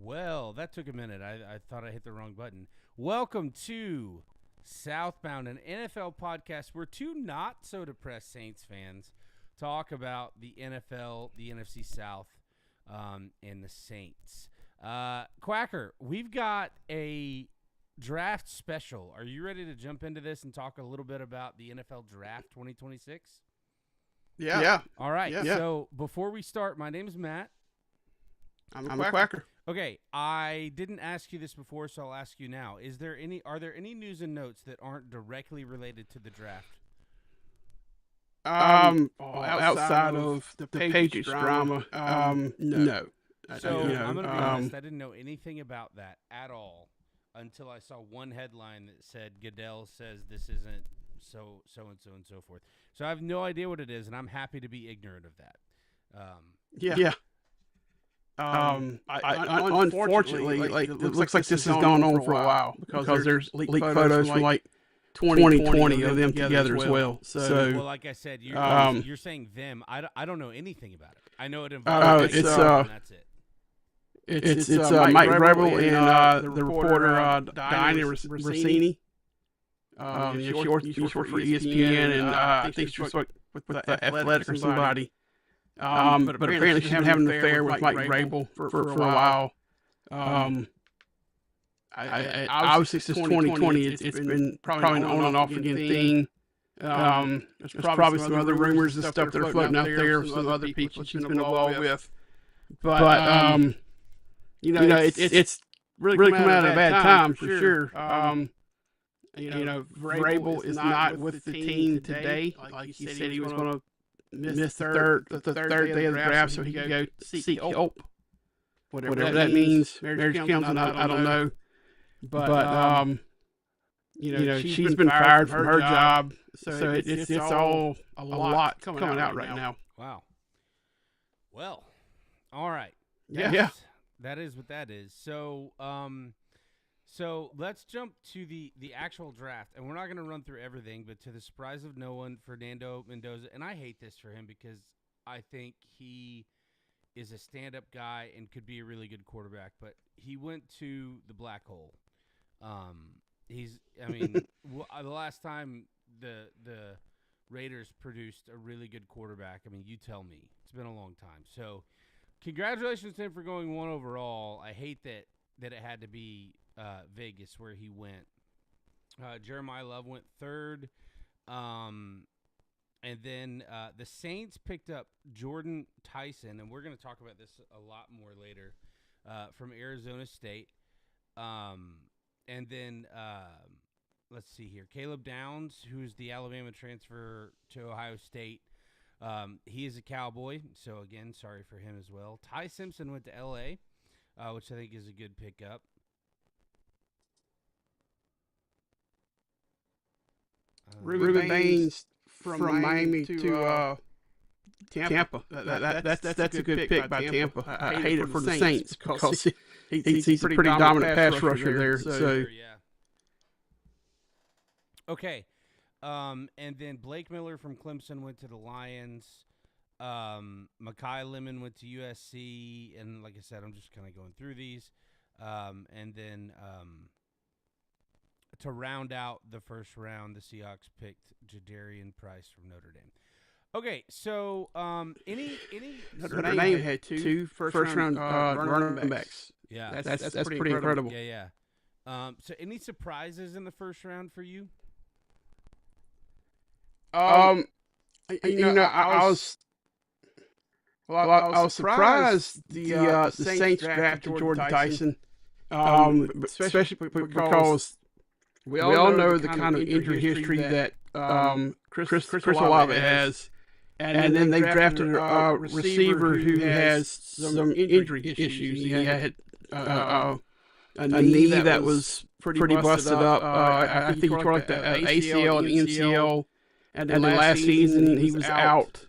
Well, that took a minute. I thought I hit the wrong button. Welcome to Southbound, an NFL podcast where two not so depressed Saints fans talk about the NFL, the NFC South, and the Saints. Quacker, we've got a draft special. Are you ready to jump into this and talk a little bit about the NFL Draft 2026? Yeah. All right. Yeah. So before we start, my name is Matt. I'm a quacker. Okay, I didn't ask you this before, so I'll ask you now. Are there any news and notes that aren't directly related to the draft? Outside of the Patriots drama, no. So I'm going to be honest, I didn't know anything about that at all until I saw one headline that said Goodell says this isn't so and so forth. So I have no idea what it is, and I'm happy to be ignorant of that. Yeah. Unfortunately, it looks like this has gone on for a while because there's leaked photos from like 2020 of them together as well. So, well, like I said, you're saying them. I don't know anything about it. I know it involves. it's and that's it. It's Mike Vrabel and the reporter Diana Rossini. She's short for ESPN, and I think she's with the Athletic or somebody. But apparently she's been having an affair with Mike Vrabel for a while. Obviously since 2020, it's been probably an on and off again thing. There's probably some other rumors and stuff that are floating out there of some other people she's been involved with. But it's really come out at a bad time for sure. Vrabel is not with the team today. Like he said, he was going to miss the third day of the draft so he could go seek help. Whatever that means. Marriage counseling, I don't know. But she's been fired from her job. So it's all a lot coming out right now. Wow. Well, all right. Yeah. That is what that is. So, so let's jump to the actual draft, and we're not going to run through everything, but to the surprise of no one, Fernando Mendoza, and I hate this for him because I think he is a stand-up guy and could be a really good quarterback, but he went to the black hole. The last time the Raiders produced a really good quarterback, you tell me. It's been a long time. So congratulations to him for going 1 overall. I hate that it had to be Vegas where he went. Jeremiah Love went 3rd. And then the Saints picked up Jordan Tyson, and we're going to talk about this a lot more later, from Arizona State. And then let's see here. Caleb Downs, who's the Alabama transfer to Ohio State. He is a Cowboy, so again, sorry for him as well. Ty Simpson went to L.A., which I think is a good pickup. Ruben Baines from Miami to Tampa. That's a good pick by Tampa. I hate it for the Saints because he's a pretty dominant pass rusher there. So yeah. Okay. And then Blake Miller from Clemson went to the Lions. Mekhi Lemon went to USC. And like I said, I'm just kind of going through these. And then to round out the first round, the Seahawks picked Jadarian Price from Notre Dame. Okay, so any Notre Dame had two first round running backs. Yeah, that's pretty incredible. Yeah. So any surprises in the first round for you? I was surprised the Saints drafted Jordan Tyson, especially because we all know the kind of injury history that Chris Olave has, and then they drafted a receiver who has some injury issues. He had a knee that was pretty busted up. I think he tore like the ACL and ACL, and then last season he was out.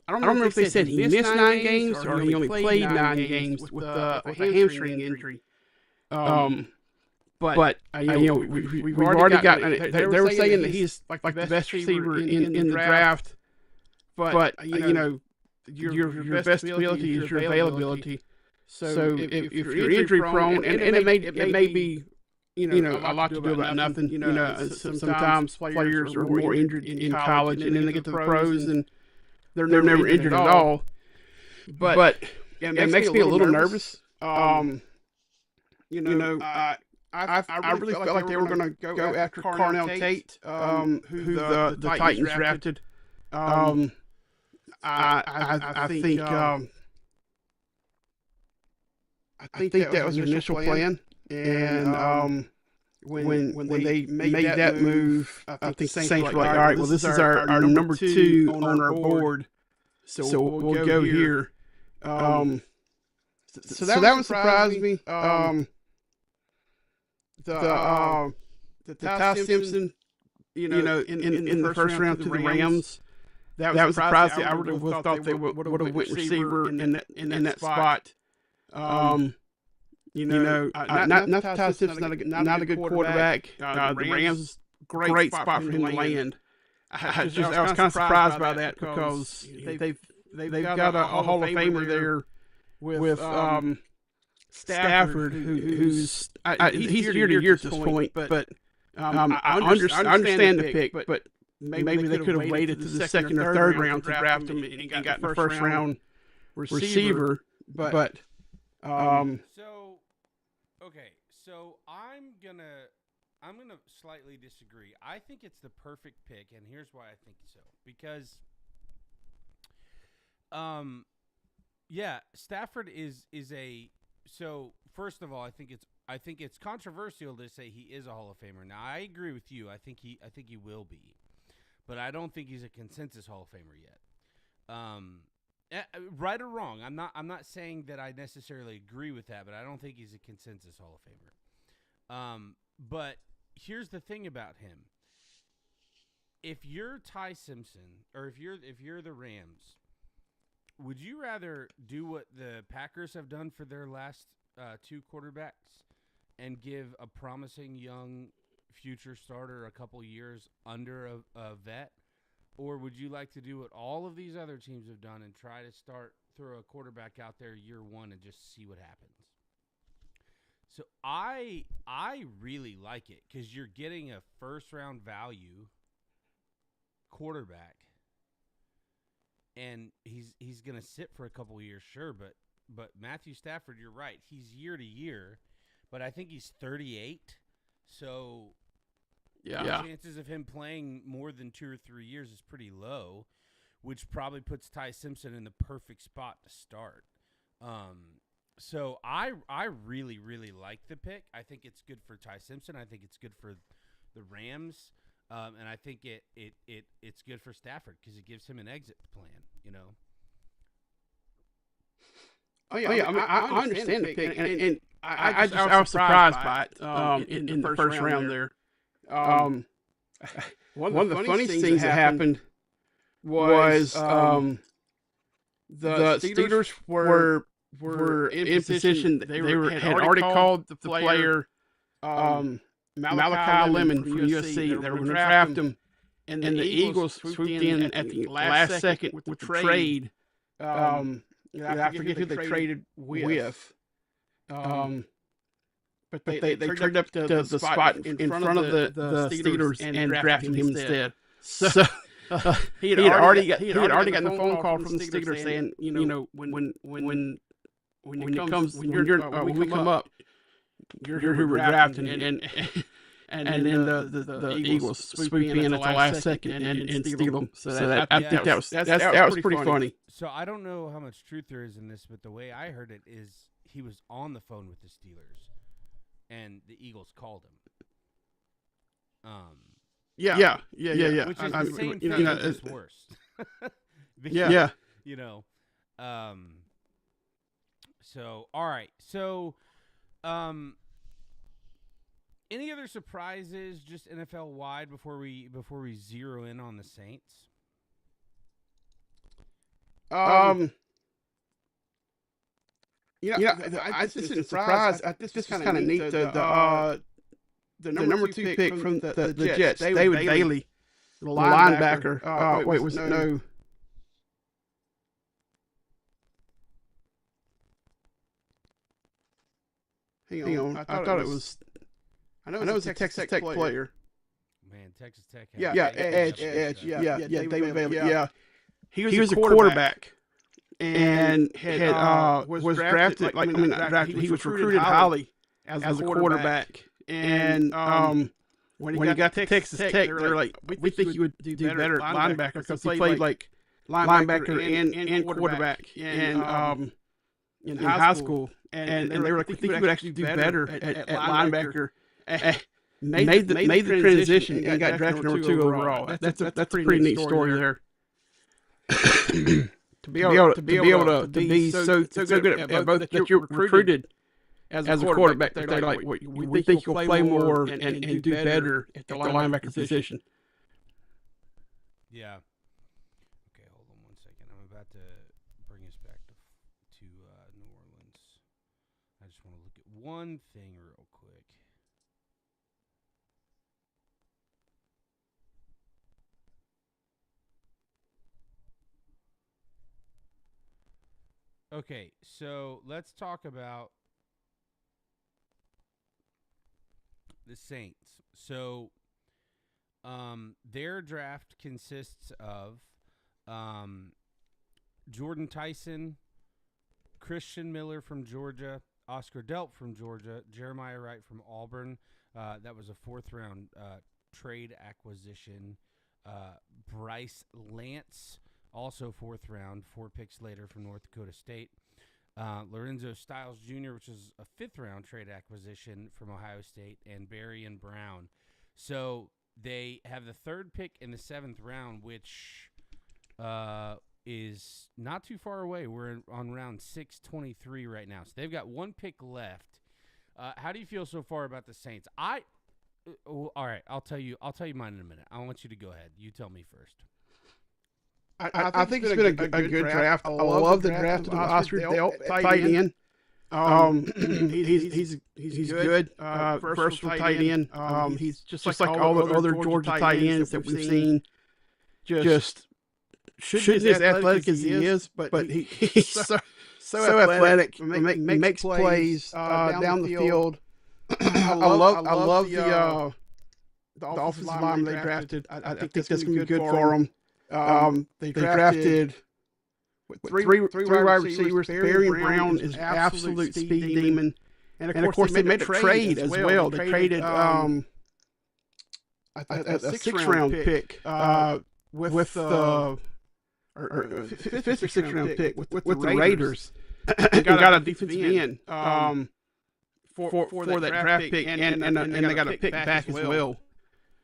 I don't remember if they said he missed 9 games or he only played 9 games with a hamstring injury. But we've already got. They were saying that he's like the best receiver in the draft. But your best ability is your availability. So if you're injury prone, and it may be a lot to do about nothing. Sometimes players are more injured in college, and then they get to the pros, and they're never injured at all. But it makes me a little nervous. I really felt like they were going to go after Carnell Tate, who the Titans drafted. I think that was their initial plan, and when they made that move, I think the Saints were like, all right, well, this is our number 2 on our board, so we'll go here. So that one surprised me. The Ty Simpson, in the first round to the Rams, that was surprising. I would have thought they would have went receiver in that spot. Not Ty Simpson's not a good quarterback. The Rams, great spot for him to land. I was kind of surprised by that because they've got a Hall of Famer there with Stafford, who's he's year to year at this point. But I understand the pick, but maybe they could have waited to the second or third round to draft him and got the first round receiver. But So I'm gonna slightly disagree. I think it's the perfect pick, and here's why I think so. Because, Stafford is a. So first of all, I think it's controversial to say he is a Hall of Famer. Now I agree with you. I think he will be, but I don't think he's a consensus Hall of Famer yet. Right or wrong, I'm not saying that I necessarily agree with that, but I don't think he's a consensus Hall of Famer. But here's the thing about him: if you're Ty Simpson, or if you're the Rams, would you rather do what the Packers have done for their last 2 quarterbacks and give a promising young future starter a couple years under a vet? Or would you like to do what all of these other teams have done and try to throw a quarterback out there year 1 and just see what happens? So I really like it because you're getting a first-round value quarterback, and he's going to sit for a couple years, sure, but Matthew Stafford, you're right. He's year to year, but I think he's 38, so the chances of him playing more than 2 or 3 years is pretty low, which probably puts Ty Simpson in the perfect spot to start. So I really, really like the pick. I think it's good for Ty Simpson. I think it's good for the Rams, and I think it's good for Stafford because it gives him an exit plan. I understand the pick, and I was surprised by it in the first round there. One of the funniest things that happened was the Steelers were in position. They had already called the player Malachi Lemon from USC. They were going to draft him, and the Eagles swooped in at the last second with the trade. I forget who they traded with. But they turned up the spot in front of the Steelers and drafted him instead. So he had already gotten a phone call from the Steelers saying, when we come up, you're who we're drafting, and then the Eagles swoop in at the last second and steal them. So I think that was pretty funny. So I don't know how much truth there is in this, but the way I heard it is he was on the phone with the Steelers, and the Eagles called him. Yeah. Which is the same thing, it's worse. Yeah. So, all right. So, any other surprises just NFL wide before we zero in on the Saints? I just surprised. This is kind of neat. The number 2 pick from the Jets, David Bailey, the linebacker. No. Hang on. I thought it was. I know it was a Texas Tech player. Man, Texas Tech. Edge. David Bailey. Yeah. He was a quarterback. And was drafted. Not drafted. He was recruited highly as a quarterback. And when he got to Texas Tech, they were like, "We think you would do better at linebacker because he played like linebacker and quarterback in high school." And they were like, "We think you would actually do better at linebacker." Made the transition and got drafted number 2 overall. That's a pretty neat story there. To be able to be so good at both that you're recruited as a quarterback, they're like, we think you'll play more and do better at the linebacker position. Yeah. Okay, hold on 1 second. I'm about to bring us back to New Orleans. I just want to look at one thing real quick. Okay, so let's talk about the Saints. So their draft consists of Jordan Tyson, Christian Miller from Georgia, Oscar Delp from Georgia, Jeremiah Wright from Auburn. That was a 4th-round trade acquisition. Bryce Lance, also 4th round, 4 picks later from North Dakota State. Lorenzo Styles Jr., which is a 5th-round trade acquisition from Ohio State, and Barry and Brown. So they have the 3rd pick in the 7th round, which is not too far away. We're on round 623 right now. So they've got 1 pick left. How do you feel so far about the Saints? All right, I'll tell you mine in a minute. I want you to go ahead. You tell me first. I think it's been a good draft. I love the draft of Oscar Delp, tight end. He's good. First for tight end. He's just like all the other Georgia tight ends that we've seen. Just shouldn't be as athletic as he is, but he's so athletic. Makes plays down the field. I love the offensive lineman they drafted. I think that's going to be good for them. They drafted 3 wide receivers. Barry and Brown is absolute speed demon. And of course they made a trade as well. They traded a 6th-round pick with the 5th or 6th-round pick with the Raiders. They got a defensive end for that draft pick, and they got a pick back as well.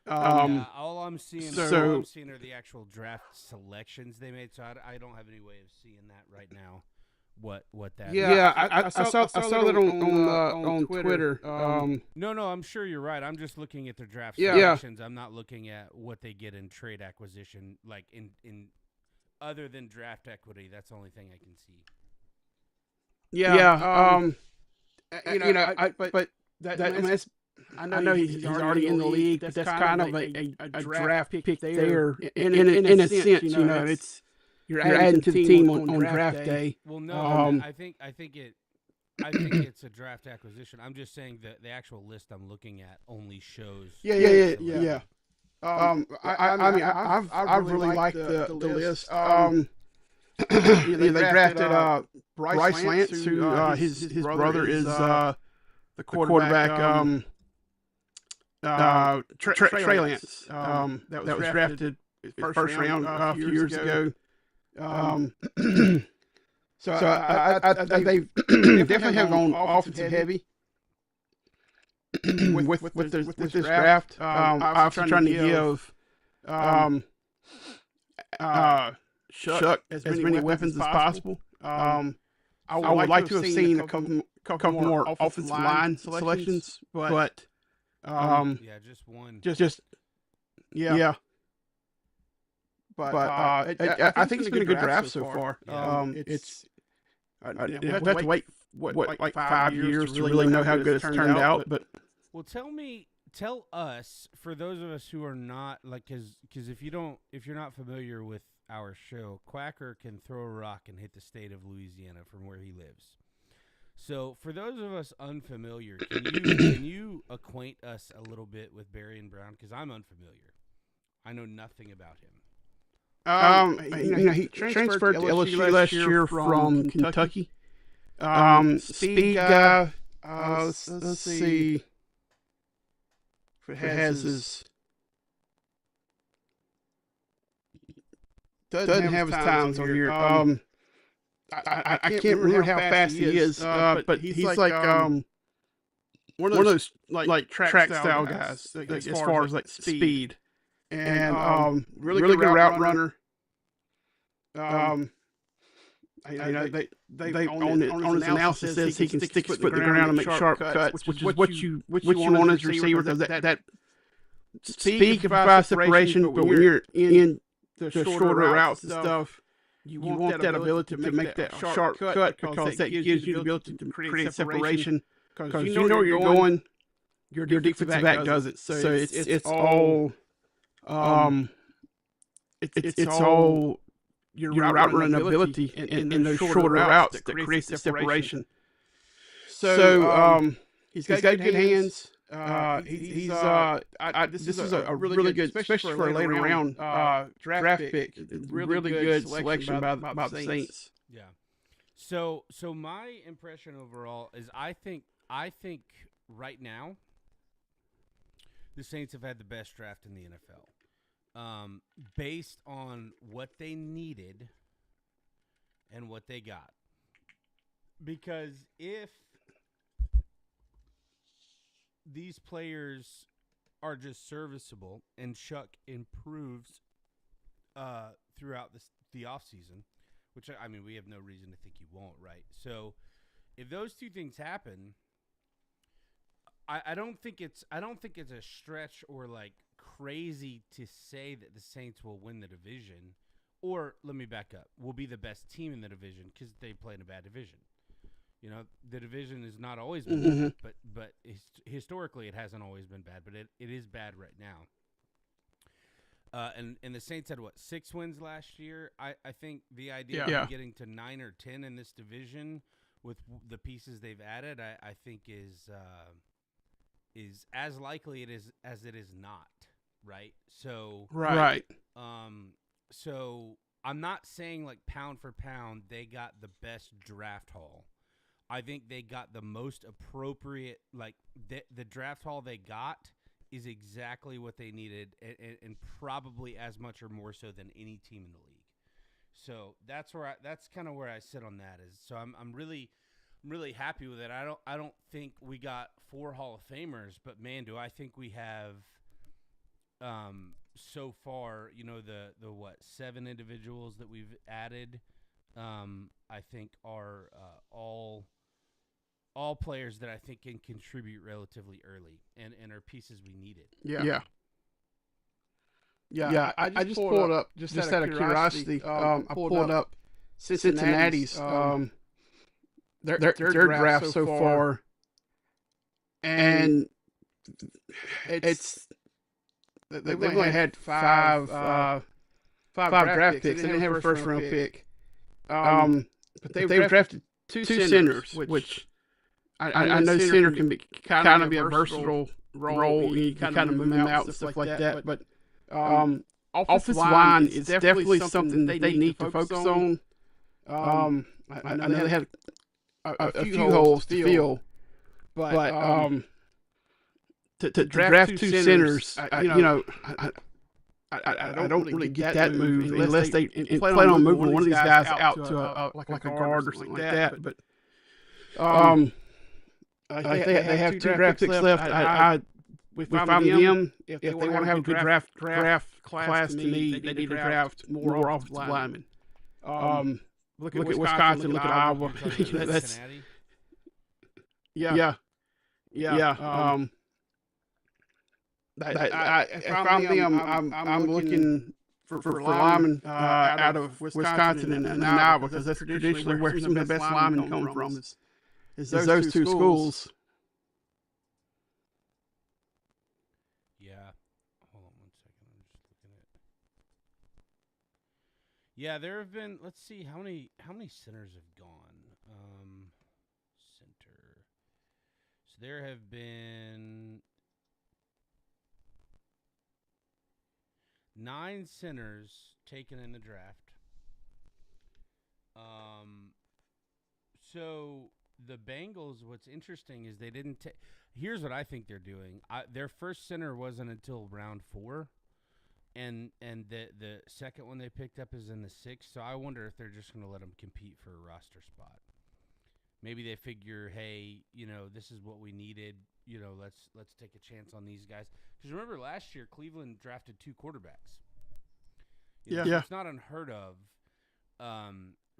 All I'm seeing are the actual draft selections they made. So I don't have any way of seeing that right now. What that? Yeah, I saw that on Twitter. No, I'm sure you're right. I'm just looking at their draft selections. I'm not looking at what they get in trade acquisition, like in other than draft equity. That's the only thing I can see. I know he's already in the league, but that's kind of a draft pick there. In a sense, it's you're adding to the team on draft day. Well, no, I think it's a draft acquisition. I'm just saying that the actual list I'm looking at only shows. Yeah. I've really liked the list. They drafted Bryce Lance, who his brother is the quarterback. Trey Lance, that was drafted first round a few years ago. So they definitely have gone offensive heavy with this draft. I was trying to give Shough as many weapons as possible. I would like to have seen a couple more offensive line selections, but just one. Yeah. But I think it's been a good draft so far. We have to wait like 5 years to really know how good it's turned out. But well, tell us, for those of us who are not like, because if you're not familiar with our show, Quacker can throw a rock and hit the state of Louisiana from where he lives. So, for those of us unfamiliar, can you acquaint us a little bit with Barion Brown? Because I'm unfamiliar. I know nothing about him. He transferred to LSU last year from Kentucky. Speed guy. Let's see if it has his. Doesn't have his times on here. I can't remember how fast he is, but he's like one of those like track style guys as far as like speed, and really good route runner. They on his analysis says he can stick his foot in the ground and make sharp cuts, which is what you want as a receiver, because that speed can provide separation, but when you're in the shorter routes and stuff, you want that ability to make that sharp cut, because that gives you the ability to create separation, because you know where you're going. Your defensive back does it, so it's all it's all your route running ability in those shorter routes that creates the separation. So he's got good hands. This is a really good, especially for a later round draft pick. Really good selection by the Saints. Yeah. So my impression overall is I think right now the Saints have had the best draft in the NFL, based on what they needed and what they got. Because if these players are just serviceable and Chuck improves throughout the offseason, which, I mean, we have no reason to think he won't, right? So if those two things happen, I don't think it's a stretch or like crazy to say that the Saints will win the division, or let me back up, will be the best team in the division because they play in a bad division. You know, the division has not always been bad, but historically it hasn't always been bad, but it is bad right now. And the Saints had, 6 wins last year? I think the idea of getting to 9 or 10 in this division with the pieces they've added, I think is as likely as it is not, right? So right. So I'm not saying like pound for pound they got the best draft haul. I think they got the most appropriate, like the draft haul they got is exactly what they needed, and probably as much or more so than any team in the league. So that's kind of where I sit on that. Is so I'm really happy with it. I don't think we got 4 Hall of Famers, but man, do I think we have so far, you know, the 7 individuals that we've added, I think are all players that I think can contribute relatively early and are pieces we needed. Yeah. I just pulled up just out of curiosity. I pulled up Cincinnati's their draft so far, and it's they've only had five draft picks. They didn't have a first round pick, but they've drafted 2 centers, which I know center can be kind of a versatile role. You kind of move them out and stuff like that. But offensive line is definitely something they need to focus on. I know they had a few holes to fill, but to draft 2 centers, I don't really get that move unless they plan on moving one of these guys out to like a guard or something like that. But they have 2 draft picks left. We found them. If they want to have a good draft class, to me, they need to draft more offensive linemen. Look at Wisconsin. Look at Iowa. That's yeah. If I'm them, I'm looking for linemen out of Wisconsin and Iowa, because that's traditionally where some of the best linemen come from. Is those 2 schools. Yeah. Hold on 1 second. I'm just looking at. Yeah, there have been. Let's see how many centers have gone. Centers. So there have been 9 centers taken in the draft. So the Bengals, what's interesting is they didn't take. Here's what I think they're doing. Their first center wasn't until round 4, and the second one they picked up is in the 6th. So I wonder if they're just going to let them compete for a roster spot. Maybe they figure, hey, this is what we needed. Let's take a chance on these guys. Because remember last year, Cleveland drafted 2 quarterbacks. So it's not unheard of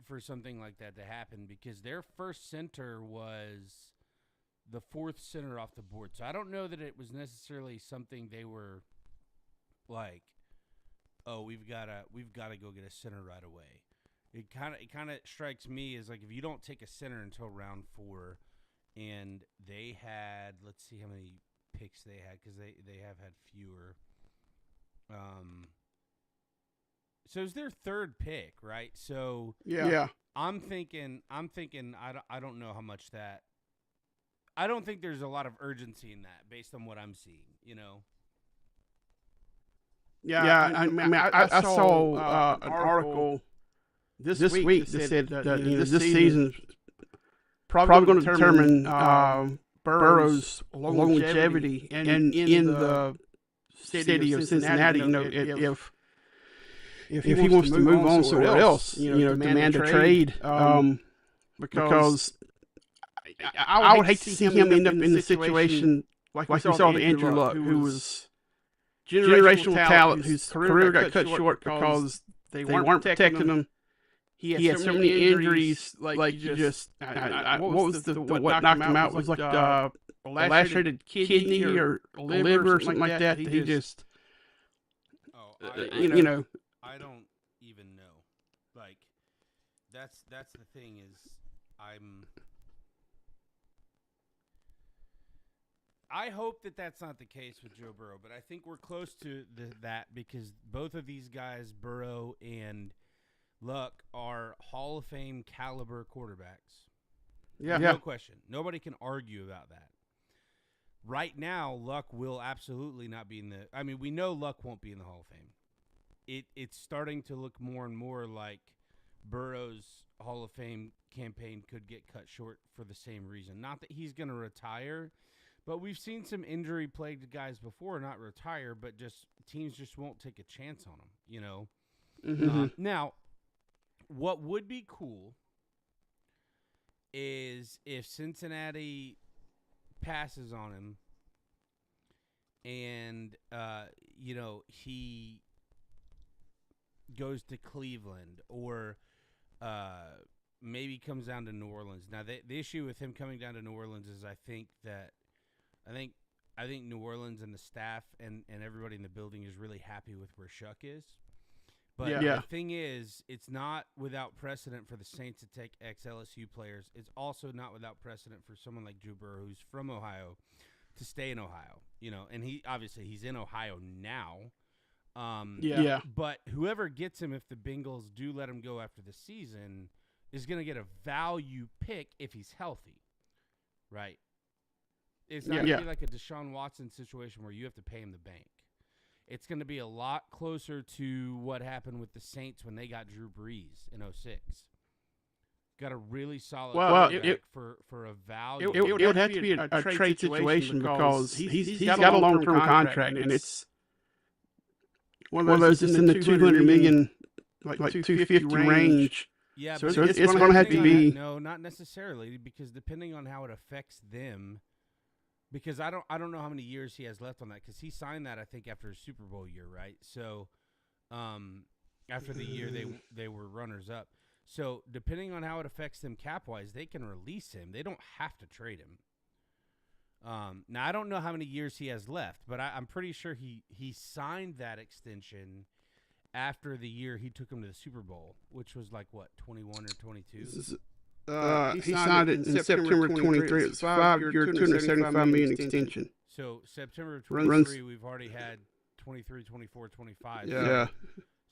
for something like that to happen, because their first center was the 4th center off the board. So I don't know that it was necessarily something they were like, oh, we've got to go get a center right away. It kind of strikes me as like, if you don't take a center until round 4, and they had, let's see how many picks they had, because they have had fewer. So it's their 3rd pick, right? So yeah. I'm thinking I don't know how much that. I don't think there's a lot of urgency in that based on what I'm seeing, Yeah, I saw an article this week that said that this season's probably going to determine Burrow's longevity in the city of Cincinnati. If he wants to move on somewhere else, demand a trade, because I would hate to see him end up in the situation like we saw the Andrew Luck, who was generational talent, whose career got cut short because they weren't protecting him. He had so many injuries, like you just what knocked him out was like a lacerated kidney or liver or something like that. He just, I don't even know. Like, that's the thing is, I hope that that's not the case with Joe Burrow, but I think we're close to that, because both of these guys, Burrow and Luck, are Hall of Fame caliber quarterbacks. Yeah. No question. Nobody can argue about that. Right now, Luck will absolutely not be in the – I mean, we know Luck won't be in the Hall of Fame. It's starting to look more and more like Burrow's Hall of Fame campaign could get cut short for the same reason. Not that he's going to retire, but we've seen some injury-plagued guys before not retire, but just teams just won't take a chance on them, Mm-hmm. Now, what would be cool is if Cincinnati passes on him and, he goes to Cleveland, or maybe comes down to New Orleans. Now, the issue with him coming down to New Orleans is I think New Orleans and the staff and everybody in the building is really happy with where Shuck is. But the thing is, it's not without precedent for the Saints to take ex-LSU players. It's also not without precedent for someone like Joe Burrow, who's from Ohio, to stay in Ohio. And he's in Ohio now. But whoever gets him, if the Bengals do let him go after the season, is going to get a value pick if he's healthy, right? It's not going to be like a Deshaun Watson situation where you have to pay him the bank. It's going to be a lot closer to what happened with the Saints when they got Drew Brees in 2006. Got a really solid for a value. It would have to be a trade situation because he's got a long-term contract, and it's one of those that's in the $200 million, like $250 range. Yeah, so it's going to have to be. No, not necessarily, because depending on how it affects them. Because I don't know how many years he has left on that, because he signed that, I think, after his Super Bowl year, right? So after the year they were runners-up. So depending on how it affects them cap-wise, they can release him. They don't have to trade him. Now, I don't know how many years he has left, but I'm pretty sure he signed that extension after the year he took him to the Super Bowl, which was like, what, 21 or 22? He signed it in September 23. It's a 5-year, $275 million extension. So September 23, we've already had 23, 24, 25. Yeah.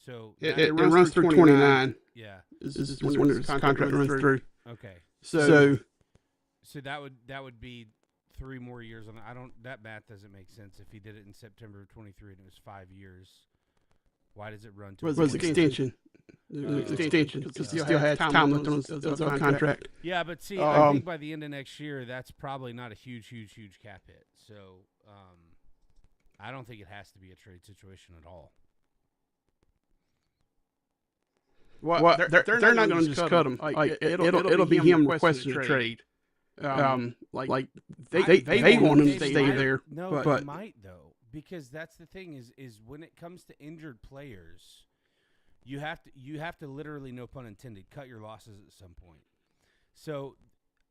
So it runs through 29. Yeah. This is when his contract runs through. Okay. So that would be 3 more years on. That math doesn't make sense. If he did it in September of 23 and it was 5 years, why does it run to? It was extension. Extension because he still had time left on his contract. Yeah, but see, I think by the end of next year, that's probably not a huge cap hit. So I don't think it has to be a trade situation at all. Well, they're not going to just cut him. Like it'll be him requesting a trade. They want him to stay there. No, they might though, because that's the thing is when it comes to injured players, you have to literally, no pun intended, cut your losses at some point. So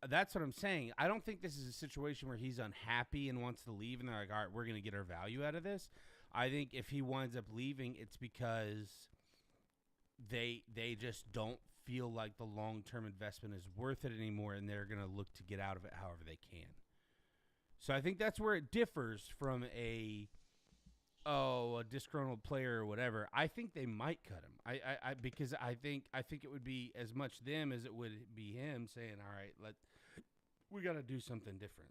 that's what I'm saying. I don't think this is a situation where he's unhappy and wants to leave, and they're like, all right, we're going to get our value out of this. I think if he winds up leaving, it's because they just don't feel like the long-term investment is worth it anymore, and they're going to look to get out of it however they can. So I think that's where it differs from a disgruntled player or whatever. I think they might cut him. Because I think it would be as much them as it would be him saying, all right, we got to do something different.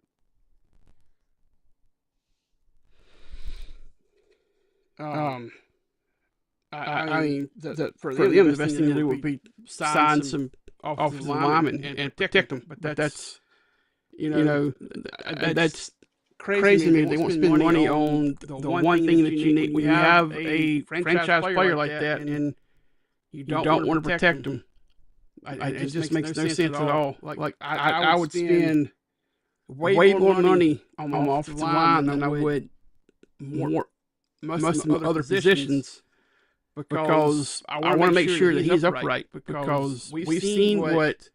I mean, for them, the best thing to do would be sign some offensive linemen and protect them. But that's that's crazy to me. They won't spend money on the one thing that you need. When you have a franchise player like that, and you don't want to protect them, it just makes no sense at all. Like I would spend way more money on my offensive line than I would most other positions. Because I want to make sure that he's upright. Because we've seen what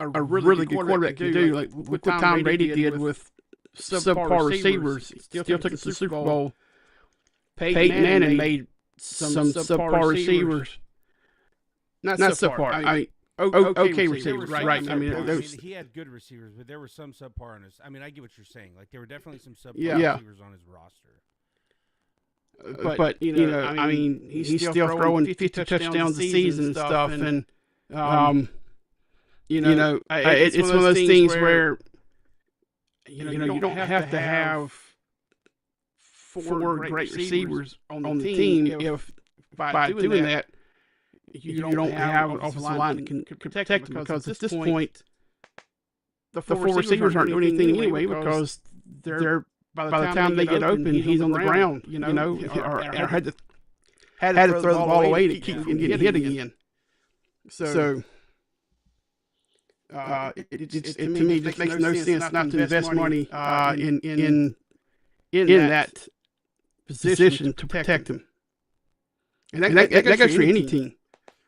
a really good quarterback can do. Like what Tom Brady did with subpar receivers. Still took it to the Super Bowl. Peyton Manning made some subpar receivers. Not subpar. I mean, okay receivers, right? I mean, he had good receivers, but there were some subpar on his. I mean, I get what you're saying. Like there were definitely some subpar receivers on his roster. But I mean, he's still throwing 50 touchdowns a season and stuff, and it's one of those things where you don't have to have four great receivers on the team if by doing that you don't have an offensive line that can protect them, because at this point the four receivers aren't doing anything anyway, because they're by the time they get open, he's on the ground, or had to throw the ball away to keep from getting hit again. So it to me just makes no sense not to invest money in that position to protect him. And that goes for any team.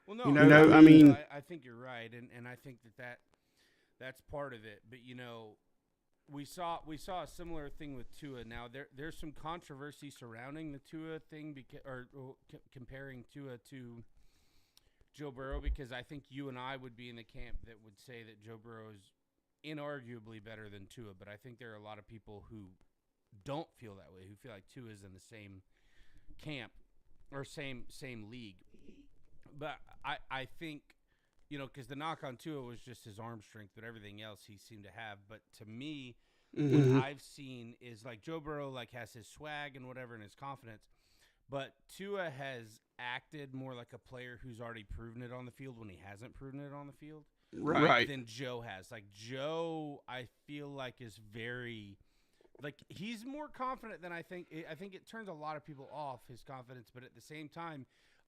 Well, no, I mean, I think you're right, and I think that's part of it. But we saw a similar thing with Tua. Now there's some controversy surrounding the Tua thing, comparing Tua to Joe Burrow, because I think you and I would be in the camp that would say that Joe Burrow is inarguably better than Tua. But I think there are a lot of people who don't feel that way, who feel like Tua is in the same camp or same league. But I think, because the knock on Tua was just his arm strength, but everything else he seemed to have. But to me, what I've seen is like Joe Burrow has his swag and whatever and his confidence, but Tua has acted more like a player who's already proven it on the field when he hasn't proven it on the field, right? Than Joe has. Like Joe, I feel like is very, he's more confident than I think. I think it turns a lot of people off, his confidence, but at the same time,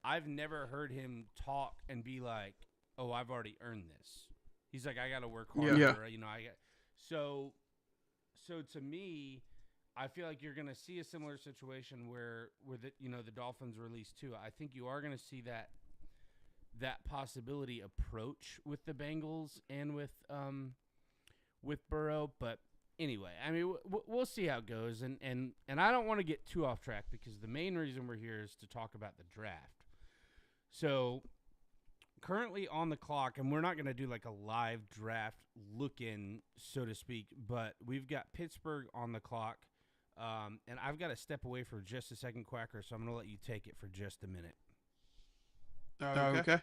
I've never heard him talk and be like, oh, I've already earned this. He's like, I got to work harder. Yeah. So to me, I feel like you're going to see a similar situation where the Dolphins release Tua. I think you are going to see that possibility approach with the Bengals and with Burrow. But anyway, I mean, we'll see how it goes. And I don't want to get too off track, because the main reason we're here is to talk about the draft. So currently on the clock, and we're not going to do like a live draft look-in, so to speak, but we've got Pittsburgh on the clock, and I've got to step away for just a second, Quacker, so I'm going to let you take it for just a minute. Okay.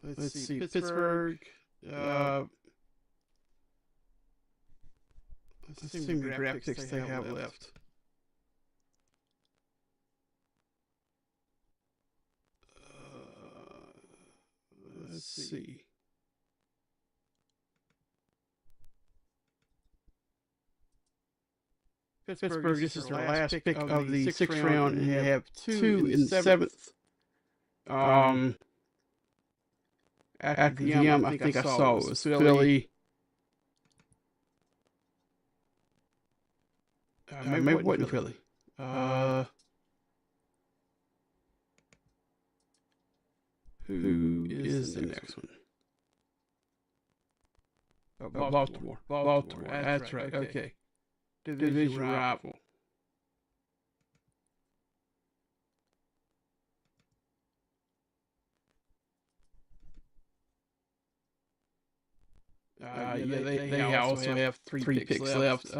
Let's see. Pittsburgh. Let's see how many draft picks they have left. Let's see. Pittsburgh, this is their last pick of the sixth round, and they have two in the seventh. After them, I think I saw it was Philly. Maybe it wasn't Philly. Who is the next one? Baltimore. Baltimore. That's right. Okay. Division rival. They also have three picks left.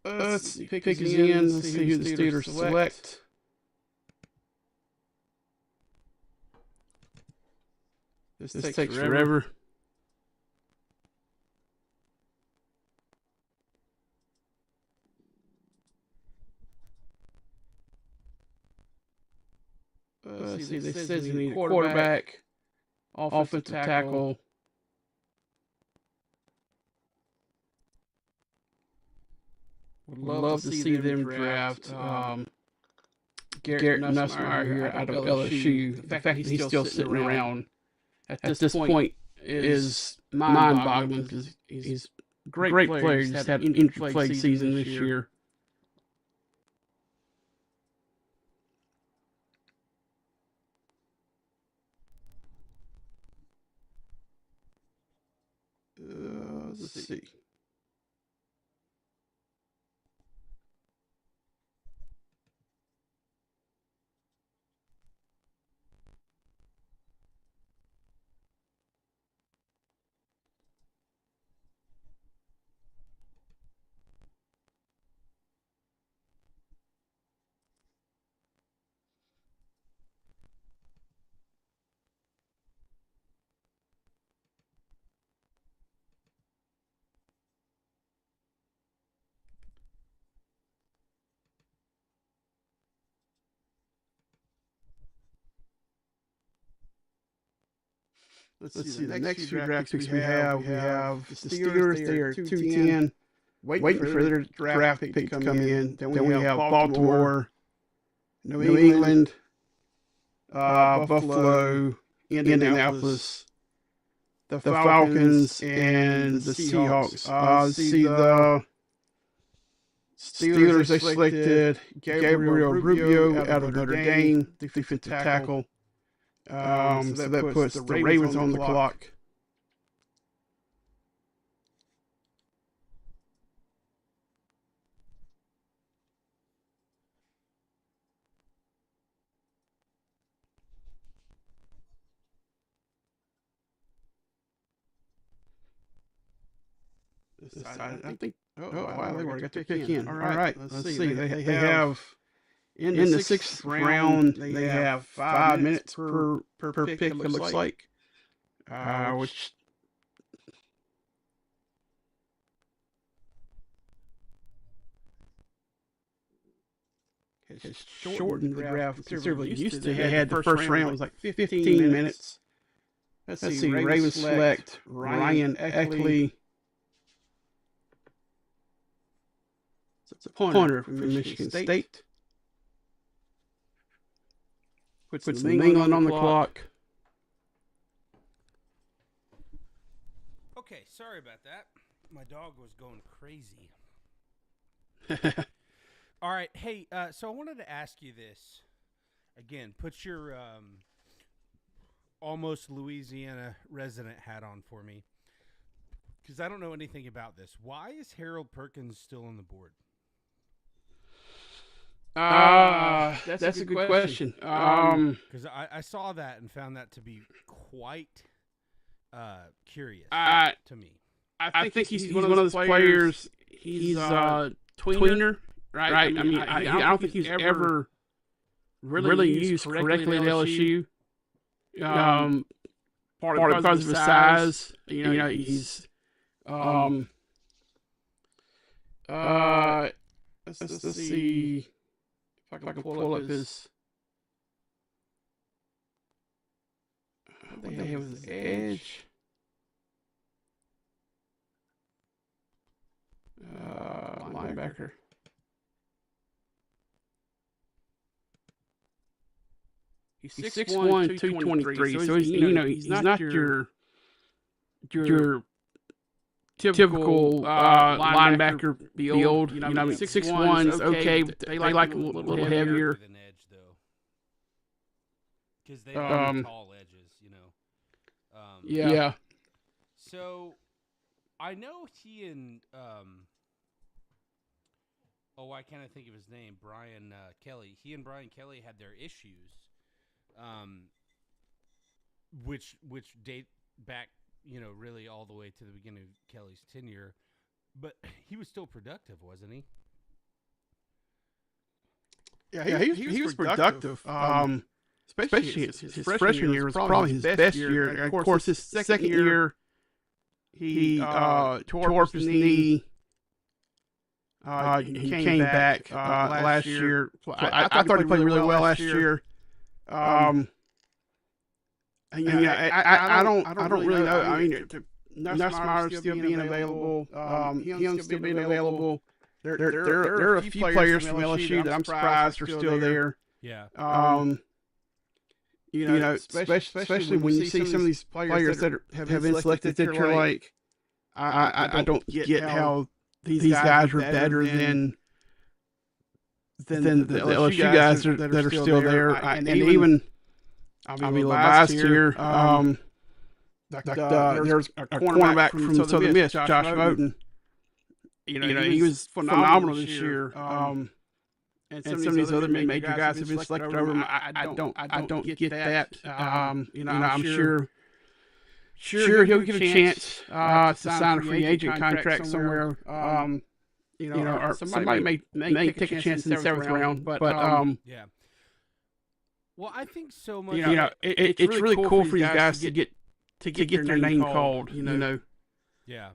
Let's see. Pick is in. Let's see who the Steelers select. This takes forever. Let's see. They said you need a quarterback, offensive tackle. Would love to see them draft Garrett Nussmeier here out of LSU. The fact that he's still sitting around at this point is mind-boggling because he's a great player. He's had an injury-plagued season this year. Let's see. Let's see. The next few draft picks we have. We have the Steelers. They are 210. Waiting for their draft pick to come in. Then we have Baltimore, New England, Buffalo, Indianapolis, the Falcons, and the Seahawks. See the Steelers. They selected Gabriel Rubio out of Notre Dame, defensive tackle. So that puts the Ravens on the clock. I think. Wow, they already got their pick in. All right, let's see. They have. In the sixth round, they have 5 minutes per pick, it looks like. Which has shortened the draft considerably. Used to had the first round was like 15 minutes. Let's see. Ravens select Ryan Eckley. It's a punter from Michigan State. Puts New England on the clock. Okay, sorry about that. My dog was going crazy. All right, hey, so I wanted to ask you this. Again, put your almost Louisiana resident hat on for me, because I don't know anything about this. Why is Harold Perkins still on the board? That's a good question. Because I saw that and found that to be quite curious to me. I think he's one of those players. He's a tweener, right? I mean, I don't think he's ever really used correctly at LSU. Part because of his size. He's let's see if I can pull up his. What they have his edge. Linebacker. He's 6'1", 223. So he's not your typical linebacker build. 6'1" is okay. They like a little heavier. Because they have tall edges, Yeah. So I know he and I can't think of his name. Brian Kelly. He and Brian Kelly had their issues, which date back, really all the way to the beginning of Kelly's tenure. But he was still productive, wasn't he? Yeah, he was productive. Especially his freshman year was probably his best year. And of course, his second year, he tore up his knee. He came back last year. I thought he played really well last year. I don't really know. I mean, Nussmeier still being available. Him still being available. There are a few players from LSU that I'm surprised are still there. Yeah. Especially when you see some of these players that have been selected that you're like, I don't get how these guys are better than the LSU guys that are still there. And even last year, there's a cornerback from Southern Miss, Josh Moten. He was phenomenal this year. And some of these other major guys have been selected over him. I don't get that. I'm sure he'll get a chance to sign a free agent contract somewhere. Or somebody may take a chance in the 7th round. But yeah. Well, I think so much. It's really cool for these guys to get their name called. Yeah.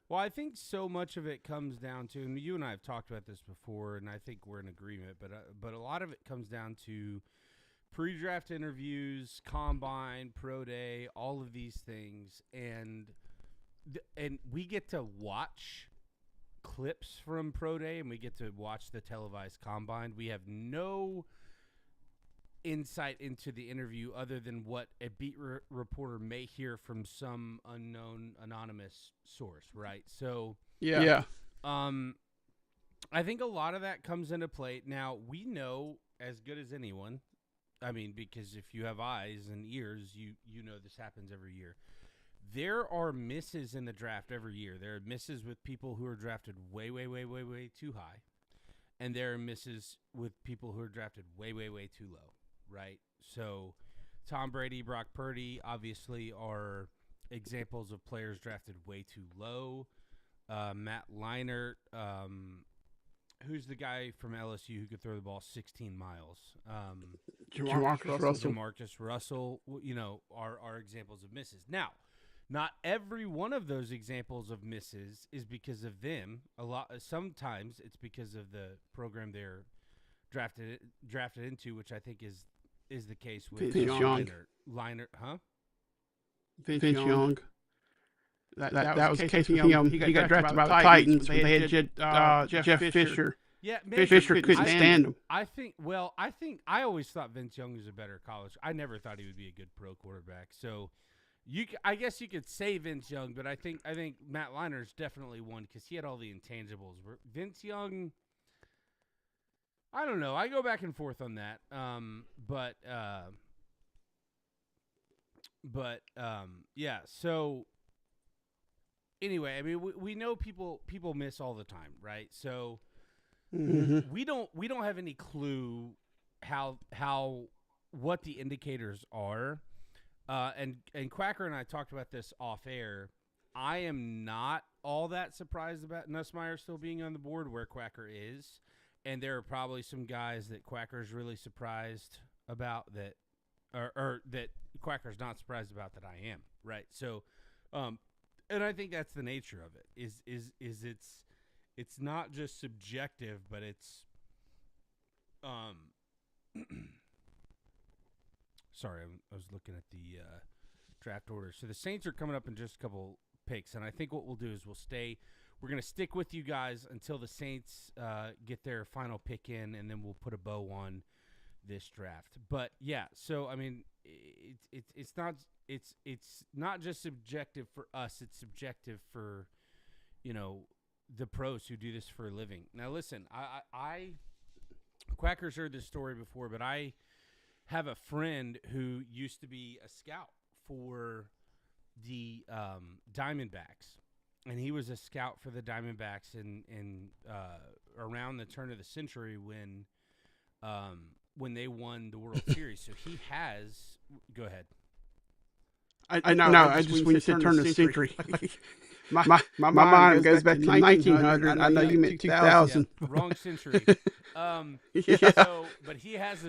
Well, I think so much of it comes down to, and you and I have talked about this before, and I think we're in agreement, but a lot of it comes down to pre-draft interviews, combine, pro day, all of these things, and we get to watch clips from pro day, and we get to watch the televised combine. We have no insight into the interview other than what a beat reporter may hear from some unknown anonymous source, right? So yeah. I think a lot of that comes into play. Now, we know as good as anyone, I mean, because if you have eyes and ears, you know this happens every year. There are misses in the draft every year. There are misses with people who are drafted way, way, way, way, way too high. And there are misses with people who are drafted way, way, way too low. Right, so Tom Brady, Brock Purdy, obviously are examples of players drafted way too low. Matt Leinart, who's the guy from LSU who could throw the ball 16 miles? Jamarcus Russell. Are examples of misses. Now, not every one of those examples of misses is because of them. Sometimes it's because of the program they're drafted into, which I think is the case with Vince Young. Leinart, huh? Vince Young. That was the case with him. He got drafted by the Titans. They had Jeff Fisher. Yeah, Fisher couldn't stand him. I think I always thought Vince Young was a better college. I never thought he would be a good pro quarterback. So I guess you could say Vince Young, but I think Matt Leinart is definitely one because he had all the intangibles. Vince Young, I don't know. I go back and forth on that. Yeah. So anyway, I mean, we know people miss all the time, right? So we don't have any clue what the indicators are. And Quacker and I talked about this off air. I am not all that surprised about Nussmeier still being on the board where Quacker is. And there are probably some guys that Quacker's really surprised about that, or that Quacker's not surprised about that I am, right? So, and I think that's the nature of it. Is it's not just subjective, but it's sorry, I was looking at the draft order. So the Saints are coming up in just a couple picks, and I think what we'll do is we're going to stick with you guys until the Saints get their final pick in, and then we'll put a bow on this draft. But yeah, so I mean, it's not just subjective for us; it's subjective for, you know, the pros who do this for a living. Now, listen, I Quacker's heard this story before, but I have a friend who used to be a scout for the Diamondbacks. And he was a scout for the Diamondbacks in around the turn of the century when they won the World Series. So he has. Go ahead. I know. I just when you said turn of the century, my mind goes back to 1900. I know you meant 2000. Yeah, wrong century. Yeah. So, but he has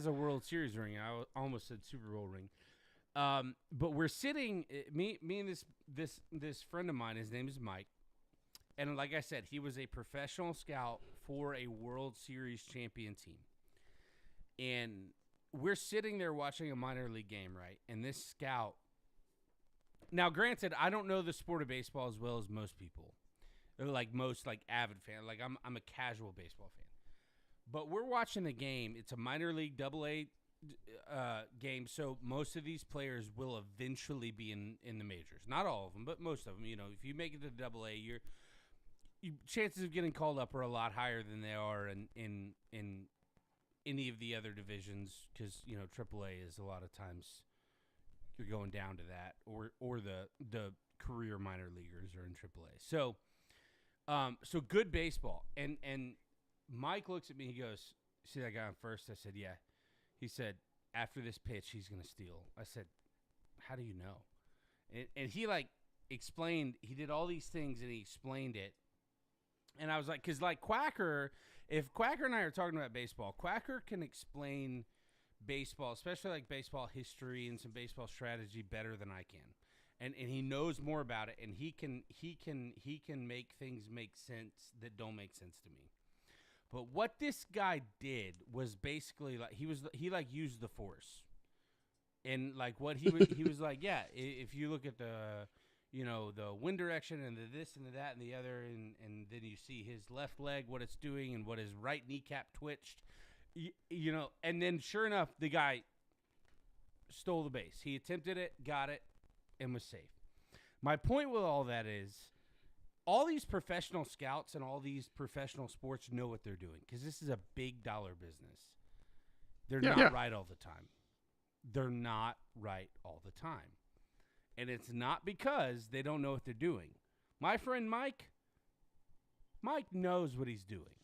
a World Series ring. I almost said Super Bowl ring. But we're sitting, me and this friend of mine, his name is Mike, and like I said, he was a professional scout for a World Series champion team. And we're sitting there watching a minor league game, right? And this scout, now granted, I don't know the sport of baseball as well as most people, or like most like avid fan. Like I'm a casual baseball fan, but we're watching the game. It's a minor league AA game, so most of these players will eventually be in the majors. Not all of them, but most of them. You know, if you make it to AA, your chances of getting called up are a lot higher than they are in any of the other divisions, because you know AAA is a lot of times you're going down to that, or the career minor leaguers are in AAA. So, so good baseball. And Mike looks at me. He goes, "See that guy on first?" I said, "Yeah." He said, "After this pitch, he's going to steal." I said, "How do you know?" And he like explained, he did all these things and he explained it. And I was like, because like Quacker, if Quacker and I are talking about baseball, Quacker can explain baseball, especially like baseball history and some baseball strategy better than I can. And he knows more about it, and he can make things make sense that don't make sense to me. But what this guy did was basically like he used the force, and like what he was like, yeah, if you look at the, you know, the wind direction and the this and the that and the other, and then you see his left leg, what it's doing, and what his right kneecap twitched, you know, and then sure enough, the guy stole the base. He attempted it, got it, and was safe. My point with all that is, all these professional scouts and all these professional sports know what they're doing, because this is a big dollar business. They're not right all the time. They're not right all the time. And it's not because they don't know what they're doing. My friend Mike knows what he's doing.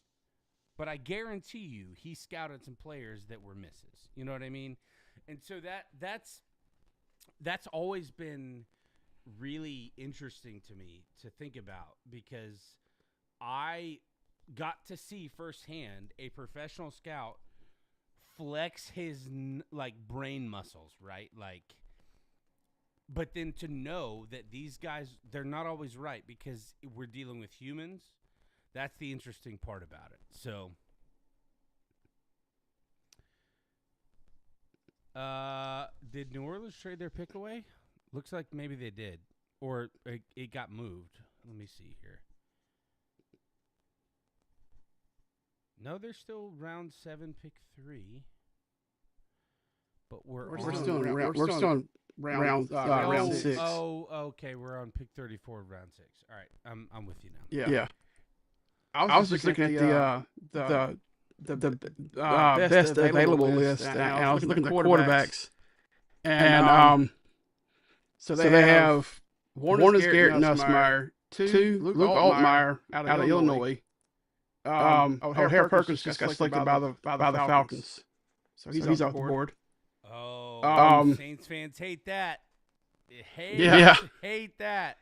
But I guarantee you he scouted some players that were misses. You know what I mean? And so that's always been really interesting to me to think about, because I got to see firsthand a professional scout flex his like brain muscles, right? Like, but then to know that these guys, they're not always right, because we're dealing with humans. That's the interesting part about it. So, did New Orleans trade their pick away? Looks like maybe they did, or it got moved. Let me see here. No, they're still round 7, pick 3. But we're still on round 6. Oh, okay. We're on pick 34 of round 6. All right, I'm with you now. Yeah. I was just looking at the best available list, and I was looking at the quarterbacks, and so they have one is Garrett Nussmeier, 2 Luke Altmaier out of Illinois. O'Hare Perkins just got selected by the Falcons, so he's off the board. Oh, Saints fans hate that. Hate that.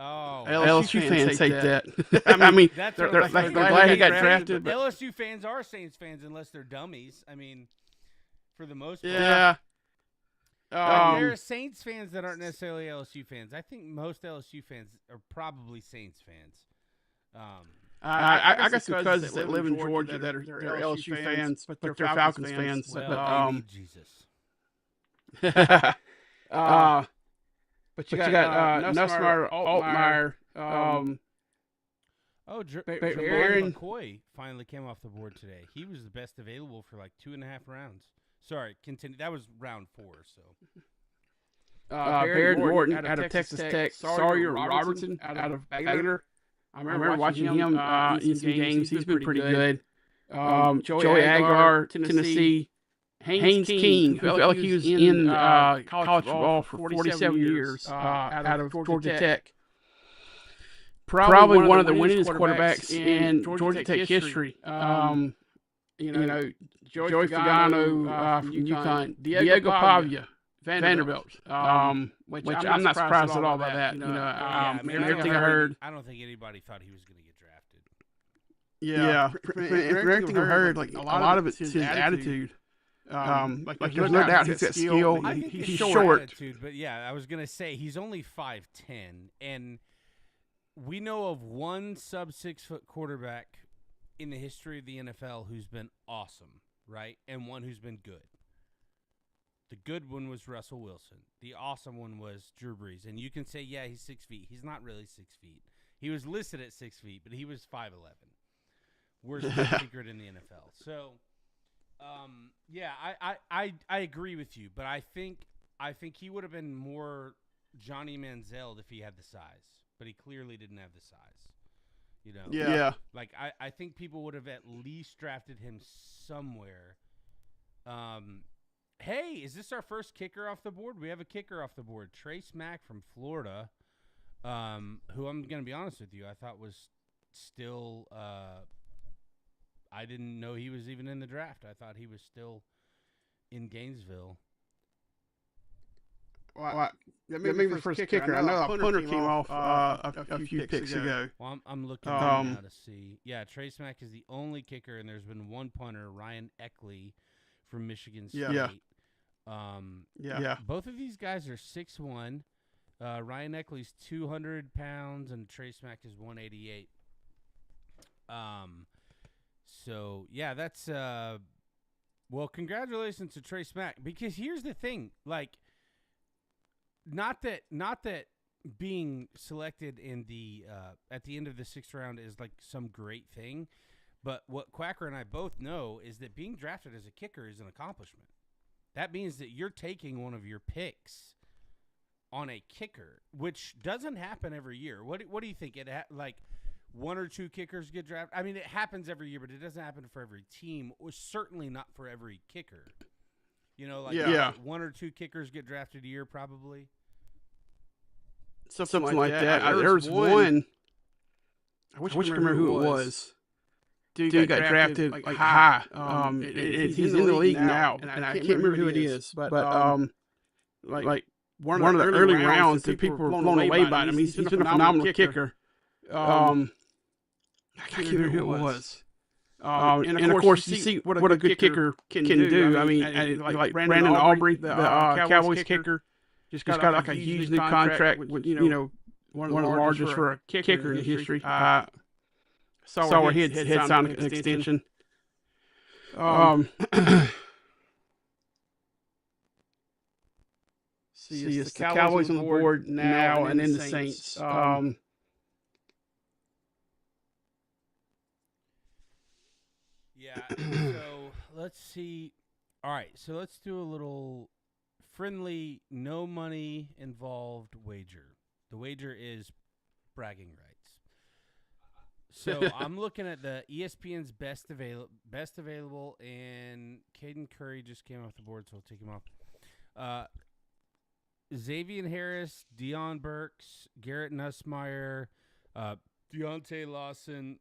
Oh, LSU fans hate that. I mean, they're glad he got drafted. But LSU fans are Saints fans unless they're dummies. I mean, for the most part. Yeah. There are Saints fans that aren't necessarily LSU fans. I think most LSU fans are probably Saints fans. I got some cousins that live in Georgia that are LSU fans, but they're Falcons fans. Well, Jesus. But you got Nussmeier, Altmaier. Baron McCoy finally came off the board today. He was the best available for like 2.5 rounds. Sorry, continue. That was round 4. So, Baron Morton out of Texas Tech. Sawyer Robertson out of Baylor. I remember watching him in some games. He's been pretty good. Joey Aguilar, Tennessee. Haynes King, who felt like he was in college football for 47 years out of Georgia Tech. Probably one of the winningest quarterbacks in Georgia Tech history. Joey Fagano from UConn. Diego Pavia, Vanderbilt. Which I'm not surprised at all by that. Everything I heard. I don't think anybody thought he was going to get drafted. Yeah. For everything I heard, like a lot of it's his attitude. Like there's no doubt he's got skill. He's short. Attitude, but yeah, I was going to say he's only 5'10", and we know of one sub-6 foot quarterback in the history of the NFL who's been awesome, right? And one who's been good. The good one was Russell Wilson. The awesome one was Drew Brees. And you can say, yeah, he's 6 feet. He's not really 6 feet. He was listed at 6 feet, but he was 5'11". Worst secret in the NFL. So, yeah, I agree with you, but I think he would have been more Johnny Manziel if he had the size, but he clearly didn't have the size. Yeah. Like I think people would have at least drafted him somewhere. Hey, is this our first kicker off the board? We have a kicker off the board, Trace Mack from Florida, who I'm going to be honest with you, I thought was still. I didn't know he was even in the draft. I thought he was still in Gainesville. Well, that may be the first kicker. I know a punter came off a few picks ago. Well, I'm looking now to see. Yeah, Trace Mack is the only kicker, and there's been one punter, Ryan Eckley from Michigan State. Yeah. Both of these guys are 6'1". Ryan Eckley's 200 pounds, and Trace Mack is 188. So, yeah, that's well, congratulations to Trace Mack, because here's the thing, like, not that being selected in the at the end of the 6th round is like some great thing, but what Quacker and I both know is that being drafted as a kicker is an accomplishment. That means that you're taking one of your picks on a kicker, which doesn't happen every year. What do you think? Like 1 or 2 kickers get drafted? I mean, it happens every year, but it doesn't happen for every team, or certainly not for every kicker. Like 1 or 2 kickers get drafted a year probably. Something like that. There was one. I wish I remember who it was. Dude got drafted like high. He's in the league now, and I can't remember who it is. But like one of the early rounds, that people were blown away by him. He's been a phenomenal kicker. I can't remember who it was. And of course, you see what a good kicker can do. I mean, like Brandon Aubrey, the Cowboys kicker, just got like a huge new contract with one of the largest for a kicker in history. Saw where he had signed an extension. See, it's the Cowboys on the board now, and then the Saints. Yeah, so let's see. All right, so let's do a little friendly, no money involved wager. The wager is bragging rights. So I'm looking at the ESPN's best available, and Caden Curry just came off the board, so I'll take him off. Xavier Harris, Deion Burks, Garrett Nussmeier, Deontay Lawson,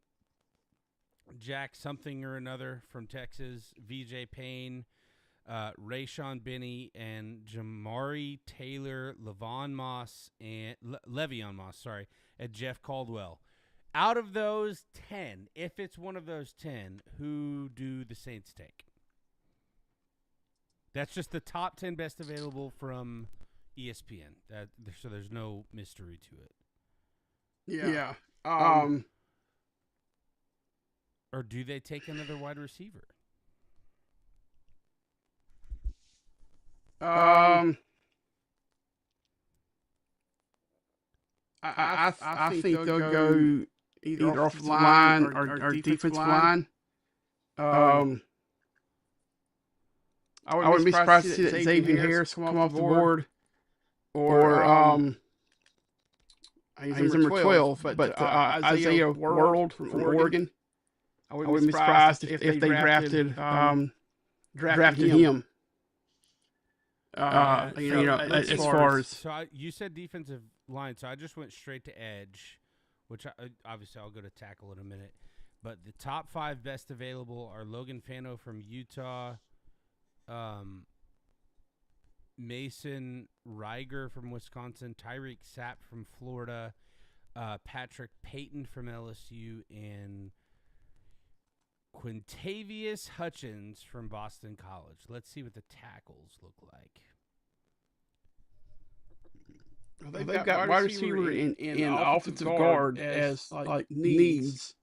Jack something or another from Texas, VJ Payne, Rayshon Benny and Jamari Taylor, Le'Veon Moss, and Jeff Caldwell. Out of those 10, if it's one of those 10, who do the Saints take? That's just the top 10 best available from ESPN. So there's no mystery to it. Yeah. Or do they take another wide receiver? I think they'll go either offensive line or defensive line. I wouldn't be surprised to see that Xavier Harris come off the board. Or he's number 12, but Isaiah World from Oregon. I wouldn't be surprised if they drafted him. As far as so, you said defensive line, so I just went straight to edge, which obviously I'll go to tackle in a minute. But the top 5 best available are Logan Fano from Utah, Mason Reiger from Wisconsin, Tyreek Sapp from Florida, Patrick Payton from LSU, and Quintavious Hutchins from Boston College. Let's see what the tackles look like. Well, they've got wide receiver and offensive guard as like needs.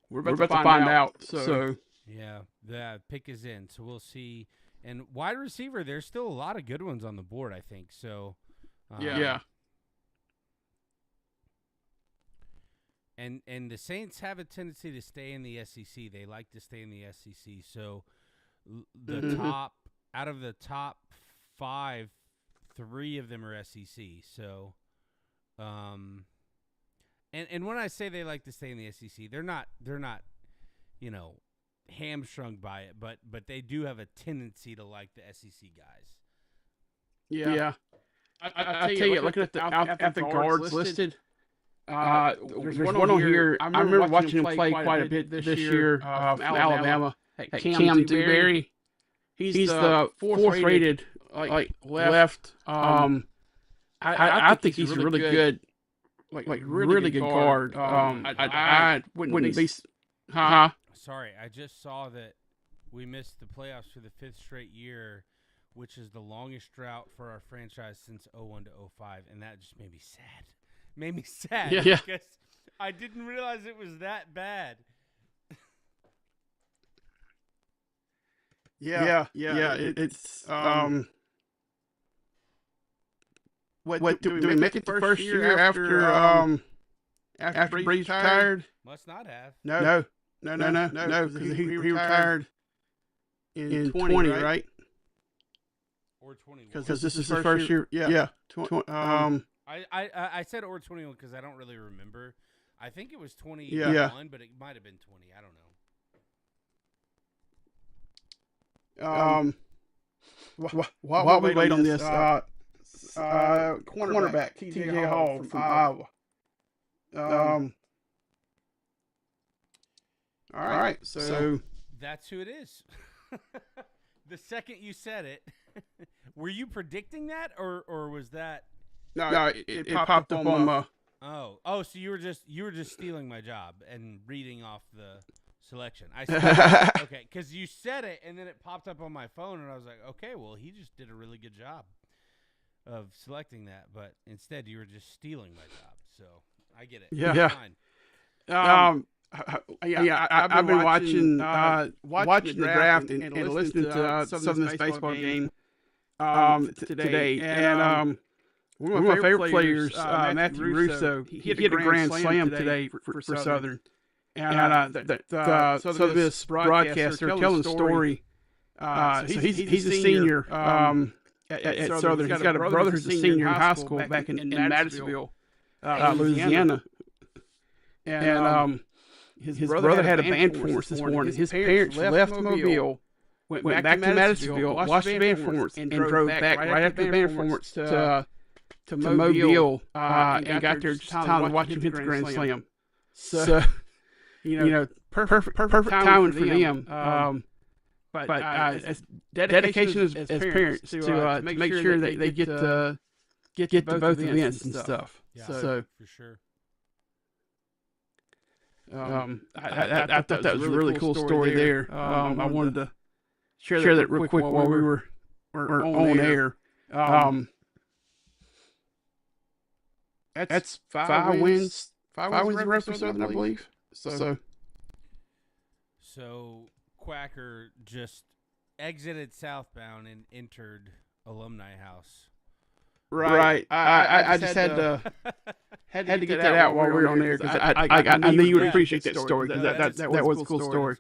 We're about to find out. So yeah, the pick is in. So we'll see. And wide receiver, there's still a lot of good ones on the board, I think. So yeah. And the Saints have a tendency to stay in the SEC. They like to stay in the SEC. So the top out of the top 5, 3 of them are SEC. So, and when I say they like to stay in the SEC, they're not, hamstrung by it, but they do have a tendency to like the SEC guys. Yeah. I tell you, looking at the guards listed. There's one on here. I remember watching him play quite a bit this year from Alabama. Cam Dewberry. He's the fourth rated left. I think he's a really good, really good guard. I wouldn't be. Sorry, I just saw that we missed the playoffs for the 5th straight year, which is the longest drought for our franchise since 2001 to 2005, and that just made me sad. Because I didn't realize it was that bad. It's what do we make it the first year after Breeze retired? Must not have. No. Because he retired in 20, right? Or 21. Because this is the first year. Yeah. I said or 21 because I don't really remember. I think it was 21, but it might have been 20. I don't know. While we wait on this, cornerback T.J. Hall from Iowa. All right, so that's who it is. The second you said it, were you predicting that, or was that? No, it popped up on my. Oh, so you were just stealing my job and reading off the selection. I see. Okay, because you said it and then it popped up on my phone and I was like, okay, well he just did a really good job of selecting that, but instead you were just stealing my job. So I get it. Yeah. Fine. I've been watching the draft and listening to some of this baseball game today, and one of my favorite players, Matthew Russo, he hit a grand slam today for Southern, and so this broadcaster telling the story. So he's a senior at Southern. He's got a brother who's a senior in high school back in Madisonville, Louisiana, and his brother had a band performance this morning. His parents left Mobile, went back to Madisonville, watched the band performance, and drove back right after the band performance to Mobile, and got there just time to watch him hit the grand slam. So perfect timing for them. but dedication as parents to make sure that they get to both events and stuff. Yeah, so for sure. I thought that was a really cool story there. I wanted to share that real quick while we were on air. That's five wins in row for Southern, I believe. So Quacker just exited Southbound and entered Alumni House. Right. I just had to get that out while we were on there because I knew you would appreciate that story because that was a cool story.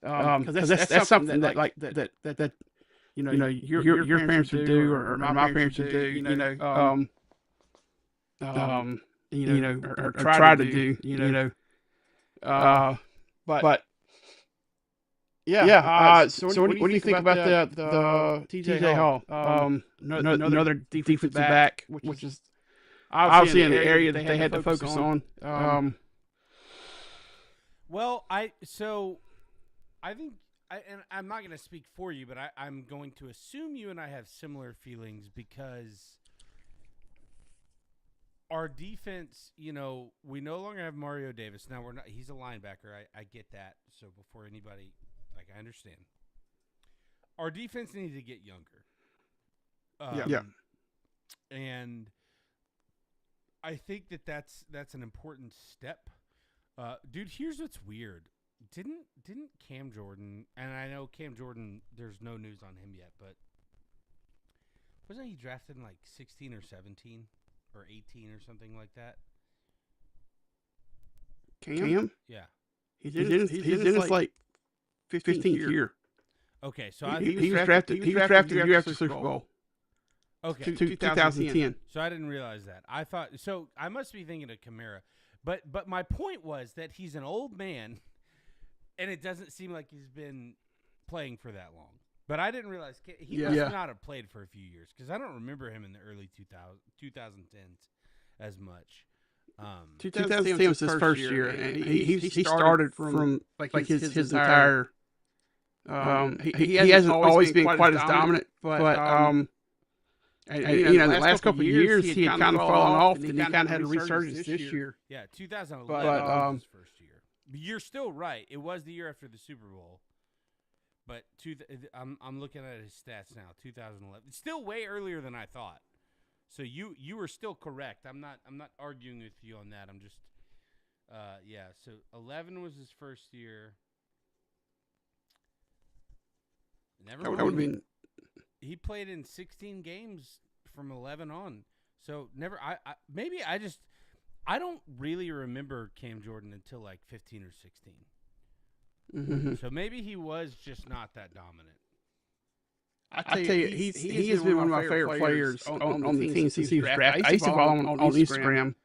Because that's something that your parents would do or my parents would do. Or try to do. But yeah. So what do you think about the TJ Hall? Another defensive back, which is obviously an area that they had to focus on. Well, I think, and I'm not going to speak for you, but I'm going to assume you and I have similar feelings because our defense, we no longer have Mario Davis. Now he's a linebacker. I get that. So before anybody, I understand. Our defense needs to get younger. And I think that's an important step. Dude, here's what's weird. Didn't Cam Jordan, and I know Cam Jordan, there's no news on him yet, but wasn't he drafted in 16 or 17 or 18 or something like that? Cam? Yeah. He's in his 15th year. Okay, so he was drafted the year after Super Bowl. Okay. 2010. So I didn't realize that. I must be thinking of Kamara. But my point was that he's an old man, and it doesn't seem like he's been playing for that long. But I didn't realize he must not have played for a few years because I don't remember him in the early 2010s as much. 2010 was his first year, and he started from his entire. He hasn't always been quite as dominant, but the last couple of years he had kind of fallen off, and he kind of had a resurgence this year. Yeah, 2011 was his first year. But you're still right. It was the year after the Super Bowl. But I'm looking at his stats now. 2011. It's still way earlier than I thought. So you were still correct. I'm not arguing with you on that. I'm just so 11 was his first year. He played in 16 games from 11 on. So never I don't really remember Cam Jordan until 15 or 16. Mm-hmm. So maybe he was just not that dominant. I tell you, he has been one of my favorite players on the team since he was drafted. I used to follow him on Instagram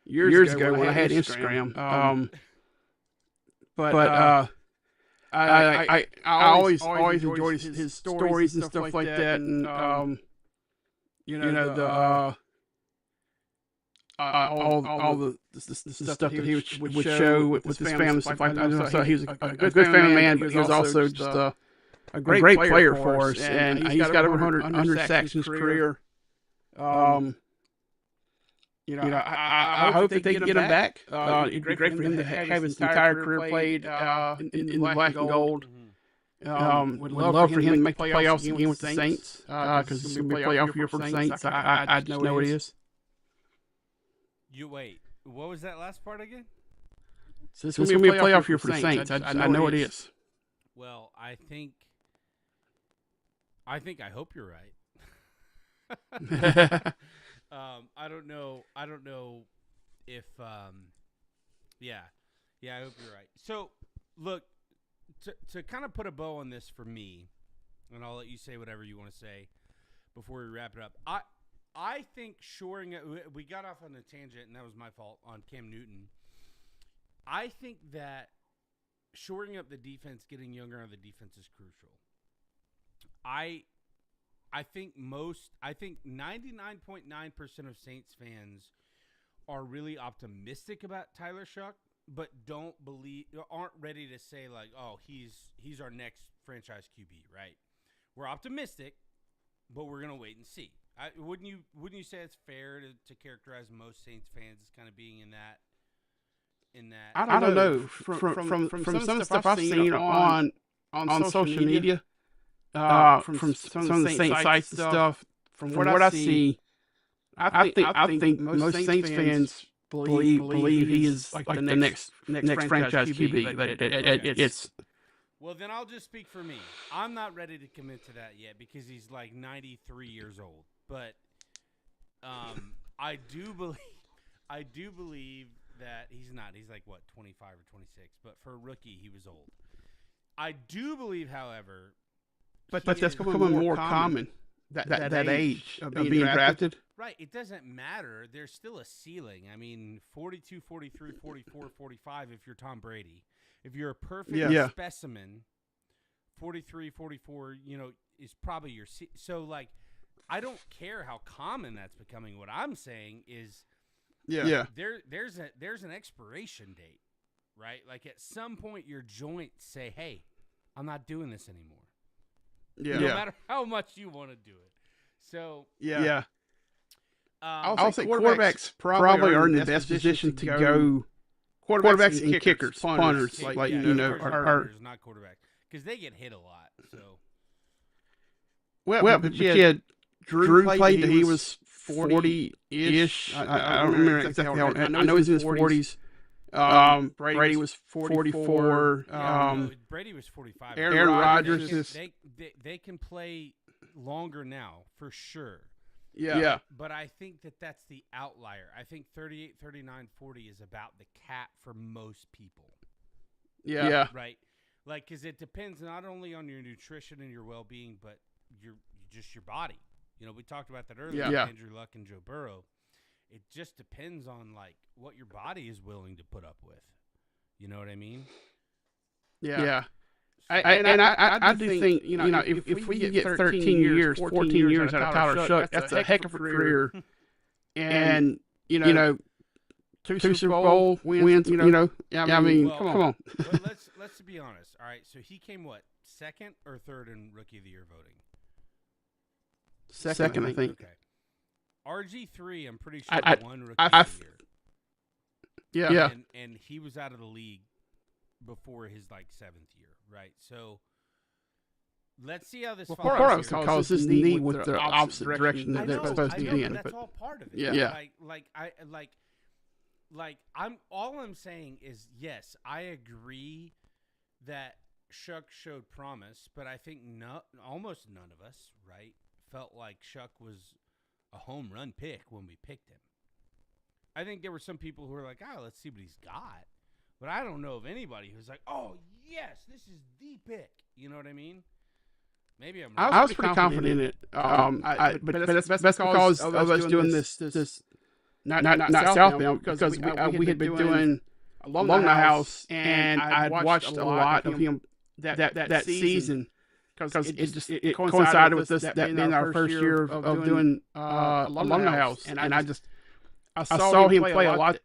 years ago when I had Instagram. I always enjoyed his stories and stuff like that, and all the stuff that he would show with his family and stuff like that. So he was a good family man, but he was also just a great player for us, and he's got over 100 sacks in his career. I hope that they get him back. It'd be great for him to have his entire career played in the black and gold. Would love for him to make the playoffs again with the Saints, because it's going to be a playoff year for the Saints. I know it is. What was that last part again? So it's going to be a playoff year for the Saints. I know it is. Well, I hope you're right. I don't know if I hope you're right. So, look, to kind of put a bow on this for me, and I'll let you say whatever you want to say before we wrap it up. I think we got off on a tangent, and that was my fault, on Cam Newton. I think that shoring up the defense, getting younger on the defense is crucial. I think 99.9% of Saints fans are really optimistic about Tyler Shough don't believe, aren't ready to say like, oh, he's our next franchise QB, right? We're optimistic, but we're gonna wait and see. Wouldn't you say it's fair to characterize most Saints fans as kind of being in that? I don't know. From some of the stuff I've seen on social media, from some of the Saints sites and stuff, from what I see, I think most Saints fans believe he is like the next franchise QB. It's well, then I'll just speak for me. I'm not ready to commit to that yet because he's like 93 years old. But I do believe that he's not. He's like, what, 25 or 26. But for a rookie, he was old. I do believe, however. But that's becoming more common, that age of being drafted. Right. It doesn't matter. There's still a ceiling. I mean, 42, 43, 44, 45 if you're Tom Brady. If you're a perfect specimen, 43, 44, is probably your – so, like, I don't care how common that's becoming. What I'm saying is there's an expiration date, right? Like, at some point your joints say, hey, I'm not doing this anymore. No matter how much you want to do it. So I'll say quarterbacks probably are in the best position to go. Quarterbacks and kickers, punters, are not quarterbacks because they get hit a lot. So but you had Drew played till he was 40-ish. I don't remember exactly how. I know he's in his 40s. Brady was 44. Brady was 45. Aaron Rodgers they can play longer now for sure. Yeah. But I think that's the outlier. I think 38, 39, 40 is about the cap for most people. Yeah. Right? Like, because it depends not only on your nutrition and your well-being, but your body. We talked about that earlier with Andrew Luck and Joe Burrow. It just depends on, like, what your body is willing to put up with. You know what I mean? Yeah. I do think if we get 13 years, 14 years out of Tyler Shough, that's a heck of a career. And two Super Bowl wins. I mean, come on. But let's be honest. All right, so he came second or third in Rookie of the Year voting? Second, I think. Okay. RG3, I'm pretty sure won Rookie of the Year. Yeah. And he was out of the league before his 7th year, right? So let's see how this follows. Because this knee with the opposite direction that they're supposed to be in. That's all part of it. Yeah. I'm saying is, yes, I agree that Shough showed promise, but I think almost none of us, right, felt like Shough was a home run pick when we picked him. I think there were some people who were like, let's see what he's got. But I don't know of anybody who's like, oh, yes, this is the pick. You know what I mean? Maybe I'm wrong. I was pretty confident in it. But that's because of us doing this not southbound, because we had been doing Alumni House, and I'd watched a lot of him that season. Because it coincided with us that being our first year of doing Alumni House, and I saw him play a lot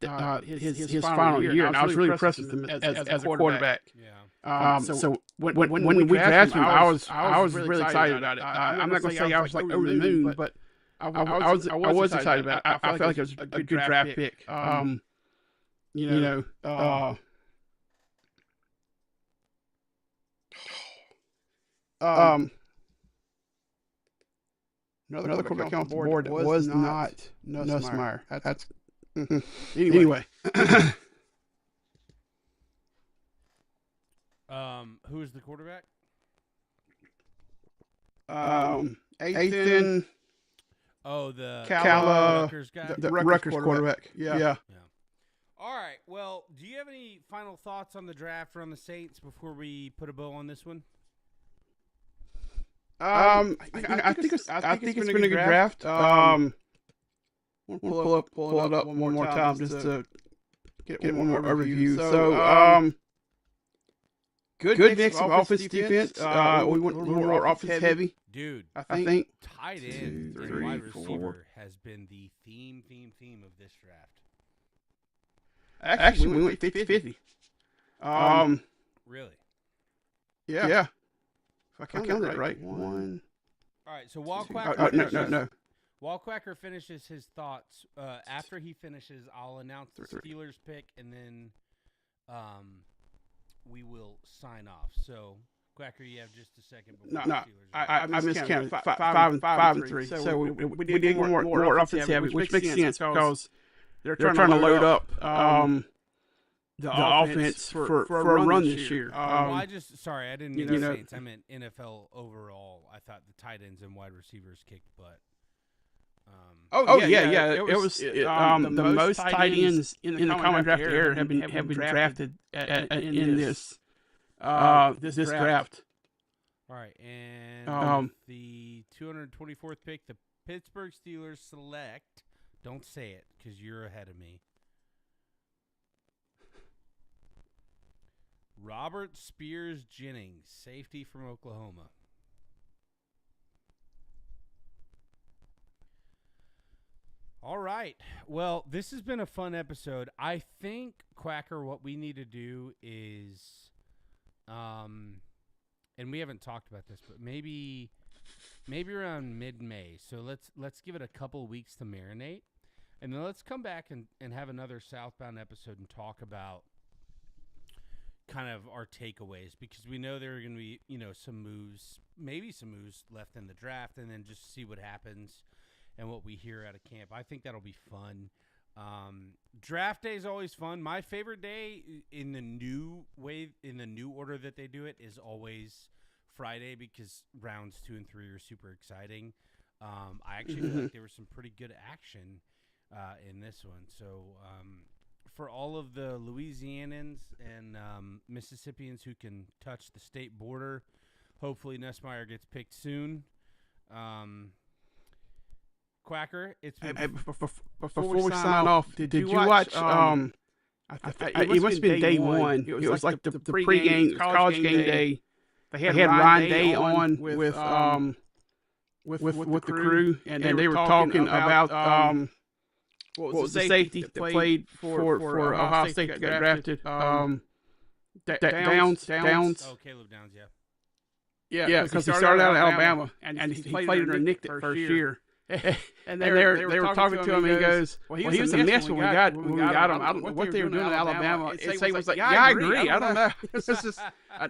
his final year, and I was really impressed with him as a quarterback. Yeah. So when we drafted him, I was really excited about it. I'm not going to say I was like over the moon, but I was excited about it. I felt like it was a good draft pick. Another quarterback on the board that was not Nussmeier. That's anyway. Who is the quarterback? Ethan. Oh, the Rutgers guy. The Rutgers quarterback. Yeah. All right. Well, do you have any final thoughts on the draft or on the Saints before we put a bow on this one? I think it's been a good draft. We'll pull it up one more time just to get one more overview. So, good mix of offense, defense. We went a little more offense heavy. Dude, I think tight end and wide receiver has been the theme of this draft. Actually, we went 50-50. Really? Yeah. If I count that right, one. All right. So while Quacker while Quacker finishes his thoughts, after he finishes, I'll announce the Steelers pick, and then we will sign off. So, Quacker, you have just a second before the Steelers. I miscounted. 5-3. So we did more offensive heavy, which makes sense because they're trying to load up the offense for a run this year. I didn't mean the Saints. I meant NFL overall. I thought the tight ends and wide receivers kicked butt. It was the most tight ends in the common draft era have been drafted in this draft. All right, and the 224th pick, the Pittsburgh Steelers select. Don't say it because you're ahead of me. Robert Spears Jennings, safety from Oklahoma. All right. Well, this has been a fun episode. I think, Quacker, what we need to do is, and we haven't talked about this, but maybe around mid-May. So let's give it a couple of weeks to marinate, and then let's come back and have another Southbound episode and talk about kind of our takeaways, because we know there are going to be, some moves left in the draft, and then just see what happens and what we hear out of camp. I think that'll be fun. Draft day is always fun. My favorite day in the new order that they do it is always Friday, because rounds 2 and 3 are super exciting. I actually feel like there was some pretty good action in this one. So for all of the Louisianans and Mississippians who can touch the state border, hopefully Nussmeier gets picked soon. Quacker, it's been before we sign off. Did you watch? It must have been day one. It was like the pregame college game day. They had Ryan Day on with the crew, and they were talking about what was the safety that played for Ohio State that got drafted. Downs. Oh, Caleb Downs, yeah. Yeah, because he started out at Alabama, and he played under Nick that first year. And they were talking to him, and he goes, "Well, he was a mess when we got him. I don't know what they were doing in Alabama." And Say was like, "Yeah, I agree. I don't know." It's just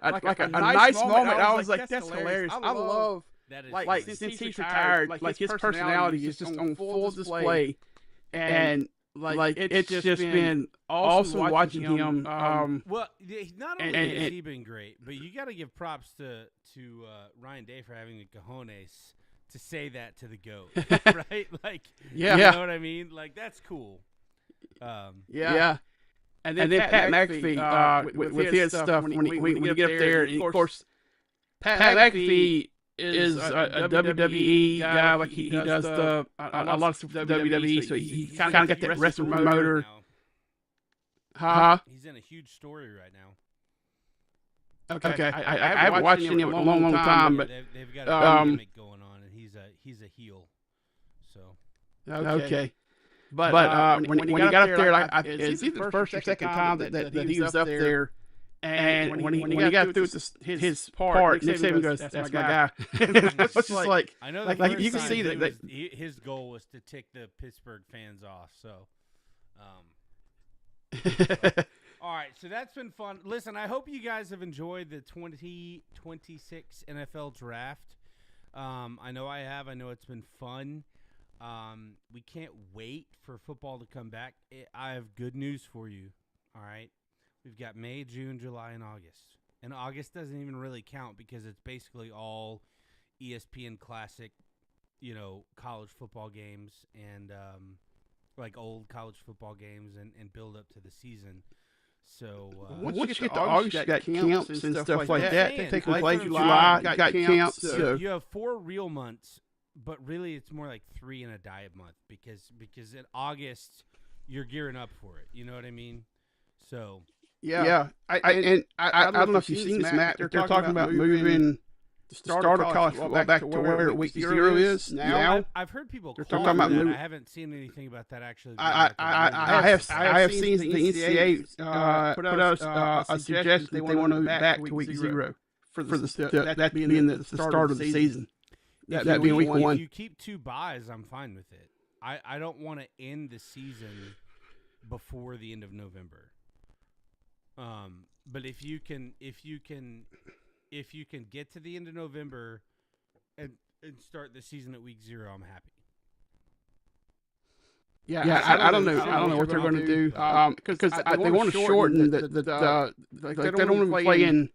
like a nice moment. I was like, "That's hilarious." I love since he's retired, like his personality is just on full display, and it's just been awesome watching him. Well, not only has he been great, but you got to give props to Ryan Day for having the cojones to say that to the GOAT, right? Like, you know what I mean? Like, that's cool. Yeah. And then Pat McAfee with his stuff when you get up there, and of course, Pat McAfee is a WWE guy. Like he does a lot of stuff for WWE, so he kind of got that wrestling motor. He's in a huge story right now. Okay. I haven't watched him in a long time, but they've got a gimmick going on, and he's a heel. So okay. But when he got up there, it's either the first or second time that he was up there, and when he got through his part, Nick Saban goes, "That's my guy." It's just like, I know, like you can see that his goal was to tick the Pittsburgh fans off. So, all right, so that's been fun. Listen, I hope you guys have enjoyed the 2026 NFL Draft. I know I have. I know it's been fun. We can't wait for football to come back. I have good news for you. All right. We've got May, June, July, and August. And August doesn't even really count because it's basically all ESPN Classic, college football games and like old college football games and build up to 4 season. So once you get to August, you got camps and stuff like that taking place. July, you got camps. So you have 4 real months, but really it's more like 3 in a diet month because in August you're gearing up for it. You know what I mean? So yeah. I don't know if you've seen this, Matt. They're talking about moving the start of college football back to where week 0 is now. I've heard people They're call talking for about that. move. I haven't seen anything about that actually. I have seen the NCAA put out a suggestion that they want to move back to week 0 for that being the start of the season. That being week 1. If you keep 2 buys, I'm fine with it. I don't want to end the season before the end of November. But if you can get to the end of November and start the season at week 0, I'm happy. Yeah, I don't know. I don't know what they're going to do because they want to shorten they don't want to play in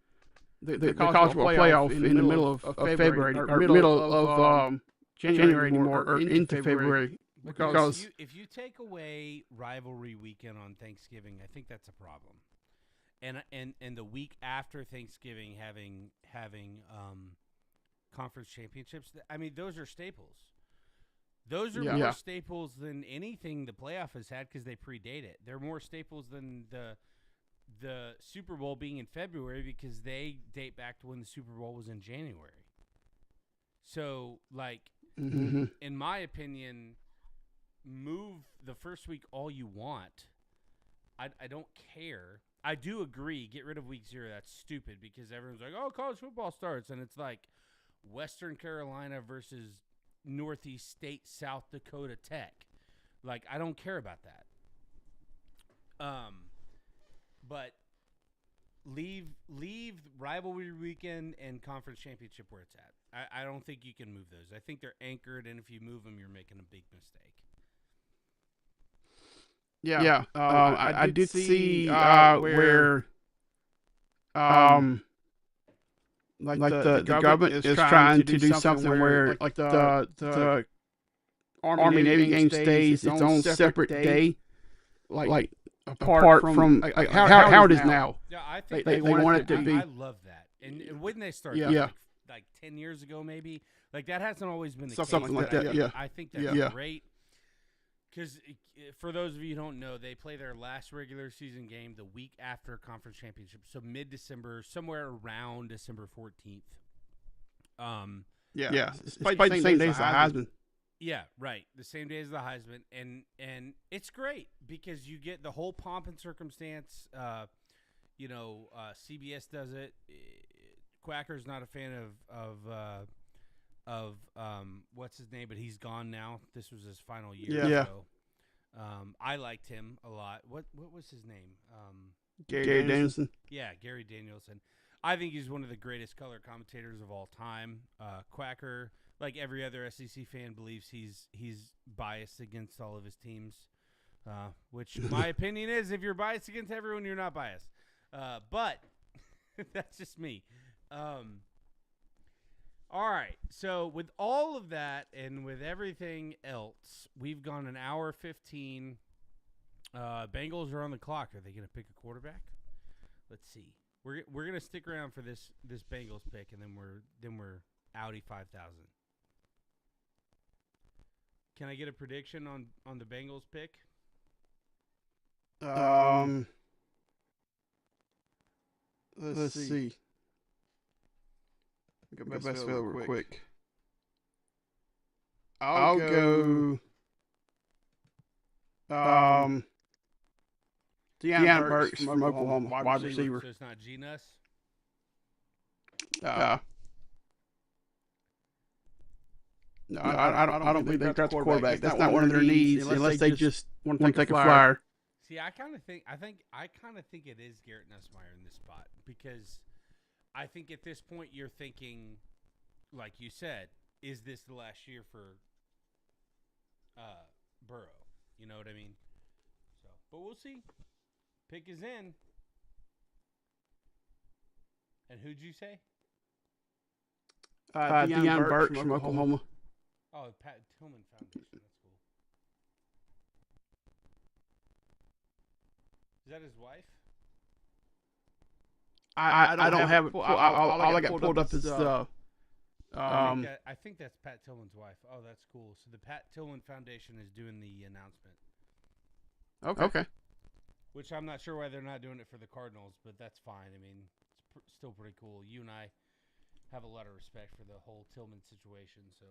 the college football playoff in the middle of February or middle of January anymore or into February. Because if you take away rivalry weekend on Thanksgiving, I think that's a problem. And the week after Thanksgiving having conference championships, I mean, those are staples. Those are more staples than anything the playoff has had because they predate it. They're more staples than the Super Bowl being in February because they date back to when the Super Bowl was in January. So, like, in my opinion, move the first week all you want. I don't care. I do agree. Get rid of week 0. That's stupid because everyone's like, oh, college football starts. And it's like Western Carolina versus Northeast State, South Dakota Tech. Like, I don't care about that. But leave rivalry weekend and conference championship where it's at. I don't think you can move those. I think they're anchored, and if you move them, you're making a big mistake. Yeah. I did see where the government is trying to do something where like the Army Navy game stays its own separate day, like apart from how it is now. Yeah, I think they want it to be. I love that. And when they started, like 10 years ago, maybe, like that hasn't always been the case. Something like that. Yeah, I think that's great. Because for those of you who don't know, they play their last regular season game the week after conference championship, so mid-December, somewhere around December 14th. It's played the same day as the Heisman. Yeah, right. The same day as the Heisman, and it's great because you get the whole pomp and circumstance. CBS does it. Quacker's not a fan of what's his name, but he's gone now. This was his final year. Yeah. So, I liked him a lot. What was his name? Gary Danielson. Yeah, Gary Danielson. I think he's one of the greatest color commentators of all time. Quacker, like every other SEC fan, believes he's biased against all of his teams, which my opinion is if you're biased against everyone, you're not biased. But that's just me. All right, so with all of that and with everything else, we've gone an hour 15. Bengals are on the clock. Are they going to pick a quarterback? Let's see. We're going to stick around for this Bengals pick, and then we're Audi 5000. Can I get a prediction on the Bengals pick? Let's see. Get my best field real quick. I'll go. Deanna Burks from Oklahoma, wide receiver. So it's not G-Nuss? No, I don't think that's a quarterback. That's not one of their needs unless they just want to take a flyer. See, I kind of think it is Garrett Nussmeier in this spot because I think at this point you're thinking, like you said, is this the last year for Burrow? You know what I mean? So, but we'll see. Pick is in. And who'd you say? Deanna Burks from Oklahoma. Oh, Pat Tillman Foundation. That's cool. Is that his wife? I don't have it. All I got pulled up is I think that's Pat Tillman's wife. Oh, that's cool. So the Pat Tillman Foundation is doing the announcement. Okay. Which I'm not sure why they're not doing it for the Cardinals, but that's fine. I mean, it's still pretty cool. You and I have a lot of respect for the whole Tillman situation. So.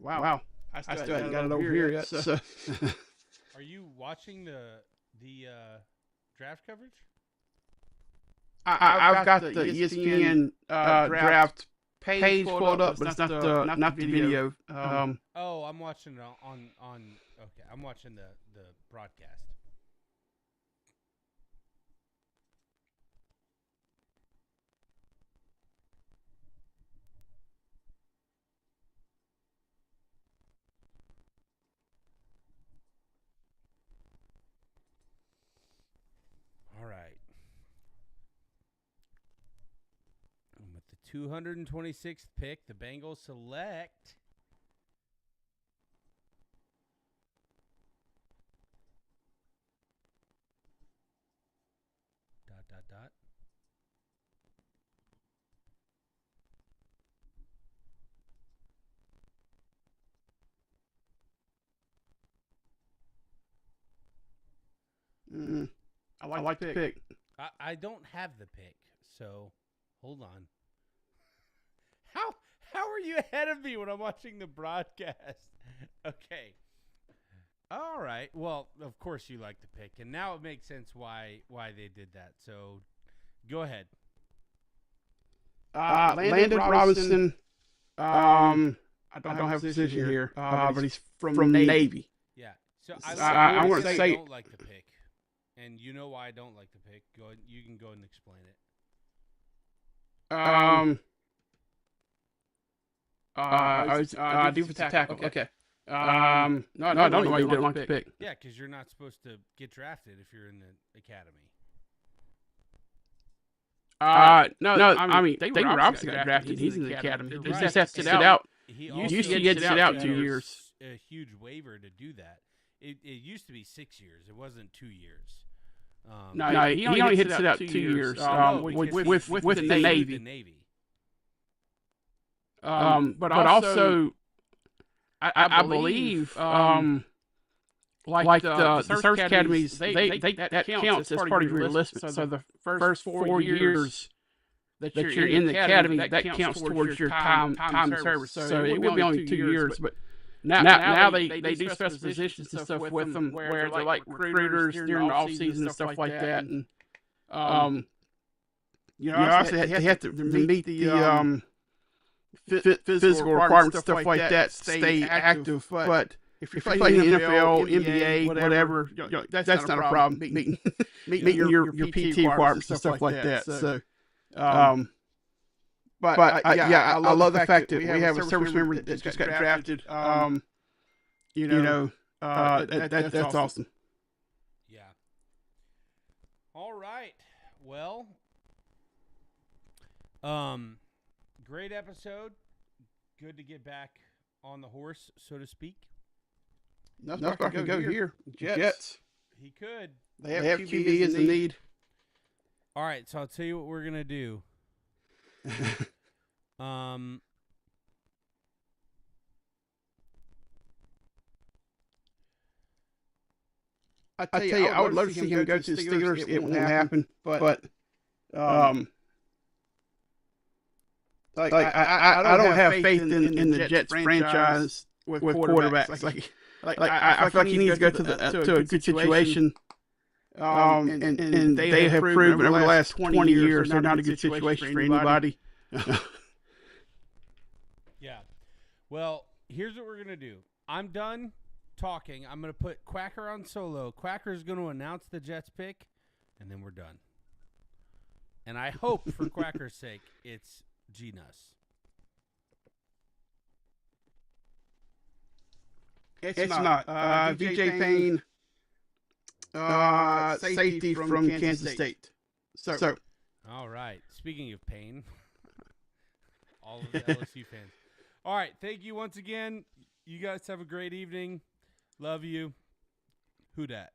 Wow. I still haven't got it over here yet. So. Are you watching the draft coverage? I've got the ESPN draft page pulled up, but it's not the video. Oh, I'm watching it on. Okay, I'm watching the broadcast. All right. And with the 226th pick, the Bengals select dot. I like the pick. I don't have the pick, so hold on. How are you ahead of me when I'm watching the broadcast? Okay. All right. Well, of course you like the pick, and now it makes sense why they did that. So go ahead. Landon Robinson. I don't have a position here, but he's from Navy. Yeah. So I'm going to say I don't like the pick. And you know why I don't like the pick. Go ahead, you can go ahead and explain it. Defensive tackle. Okay. No, I don't know why you didn't like the pick. Yeah, because you're not supposed to get drafted if you're in the academy. No. I mean, David Robinson got drafted. He's in the academy. He just has to sit out. He used to get to sit out 2 years. A huge waiver to do that. It used to be 6 years. It wasn't 2 years. No, he only hit sit out 2 years with the Navy. But also, I believe, like the service academies, that counts as part of your enlistment. So the first 4 years that you're in the academy, that counts towards your time in service. So it will be only 2 years, but now they do special positions and stuff with them where they're like recruiters during the off season and stuff like that. And obviously they have to meet the physical requirements, stuff like that, stay active. But if you're playing in the NFL, NBA, whatever, that's not a problem. Meeting your PT requirements and stuff like that. So, but I love the fact that we have a service member that just got drafted. That's awesome. Yeah. All right. Well, great episode. Good to get back on the horse, so to speak. Nothing can go here. Jets. He could. They have QB as a need. All right, so I'll tell you what we're gonna do. I tell you, I would love to see him go to the Steelers. It won't happen, but I don't have faith in the Jets franchise with quarterbacks. I feel like he needs to go to a good situation. And they have proven over the last 20 years they're not a good situation for anybody. Yeah. Well, here's what we're going to do. I'm done talking. I'm going to put Quacker on solo. Quacker's going to announce the Jets pick, and then we're done. And I hope, for Quacker's sake, it's G-Nuss. It's not. VJ Payne, safety from Kansas State. So. All right. Speaking of Payne, all of the LSU fans. All right. Thank you once again. You guys have a great evening. Love you. Who dat?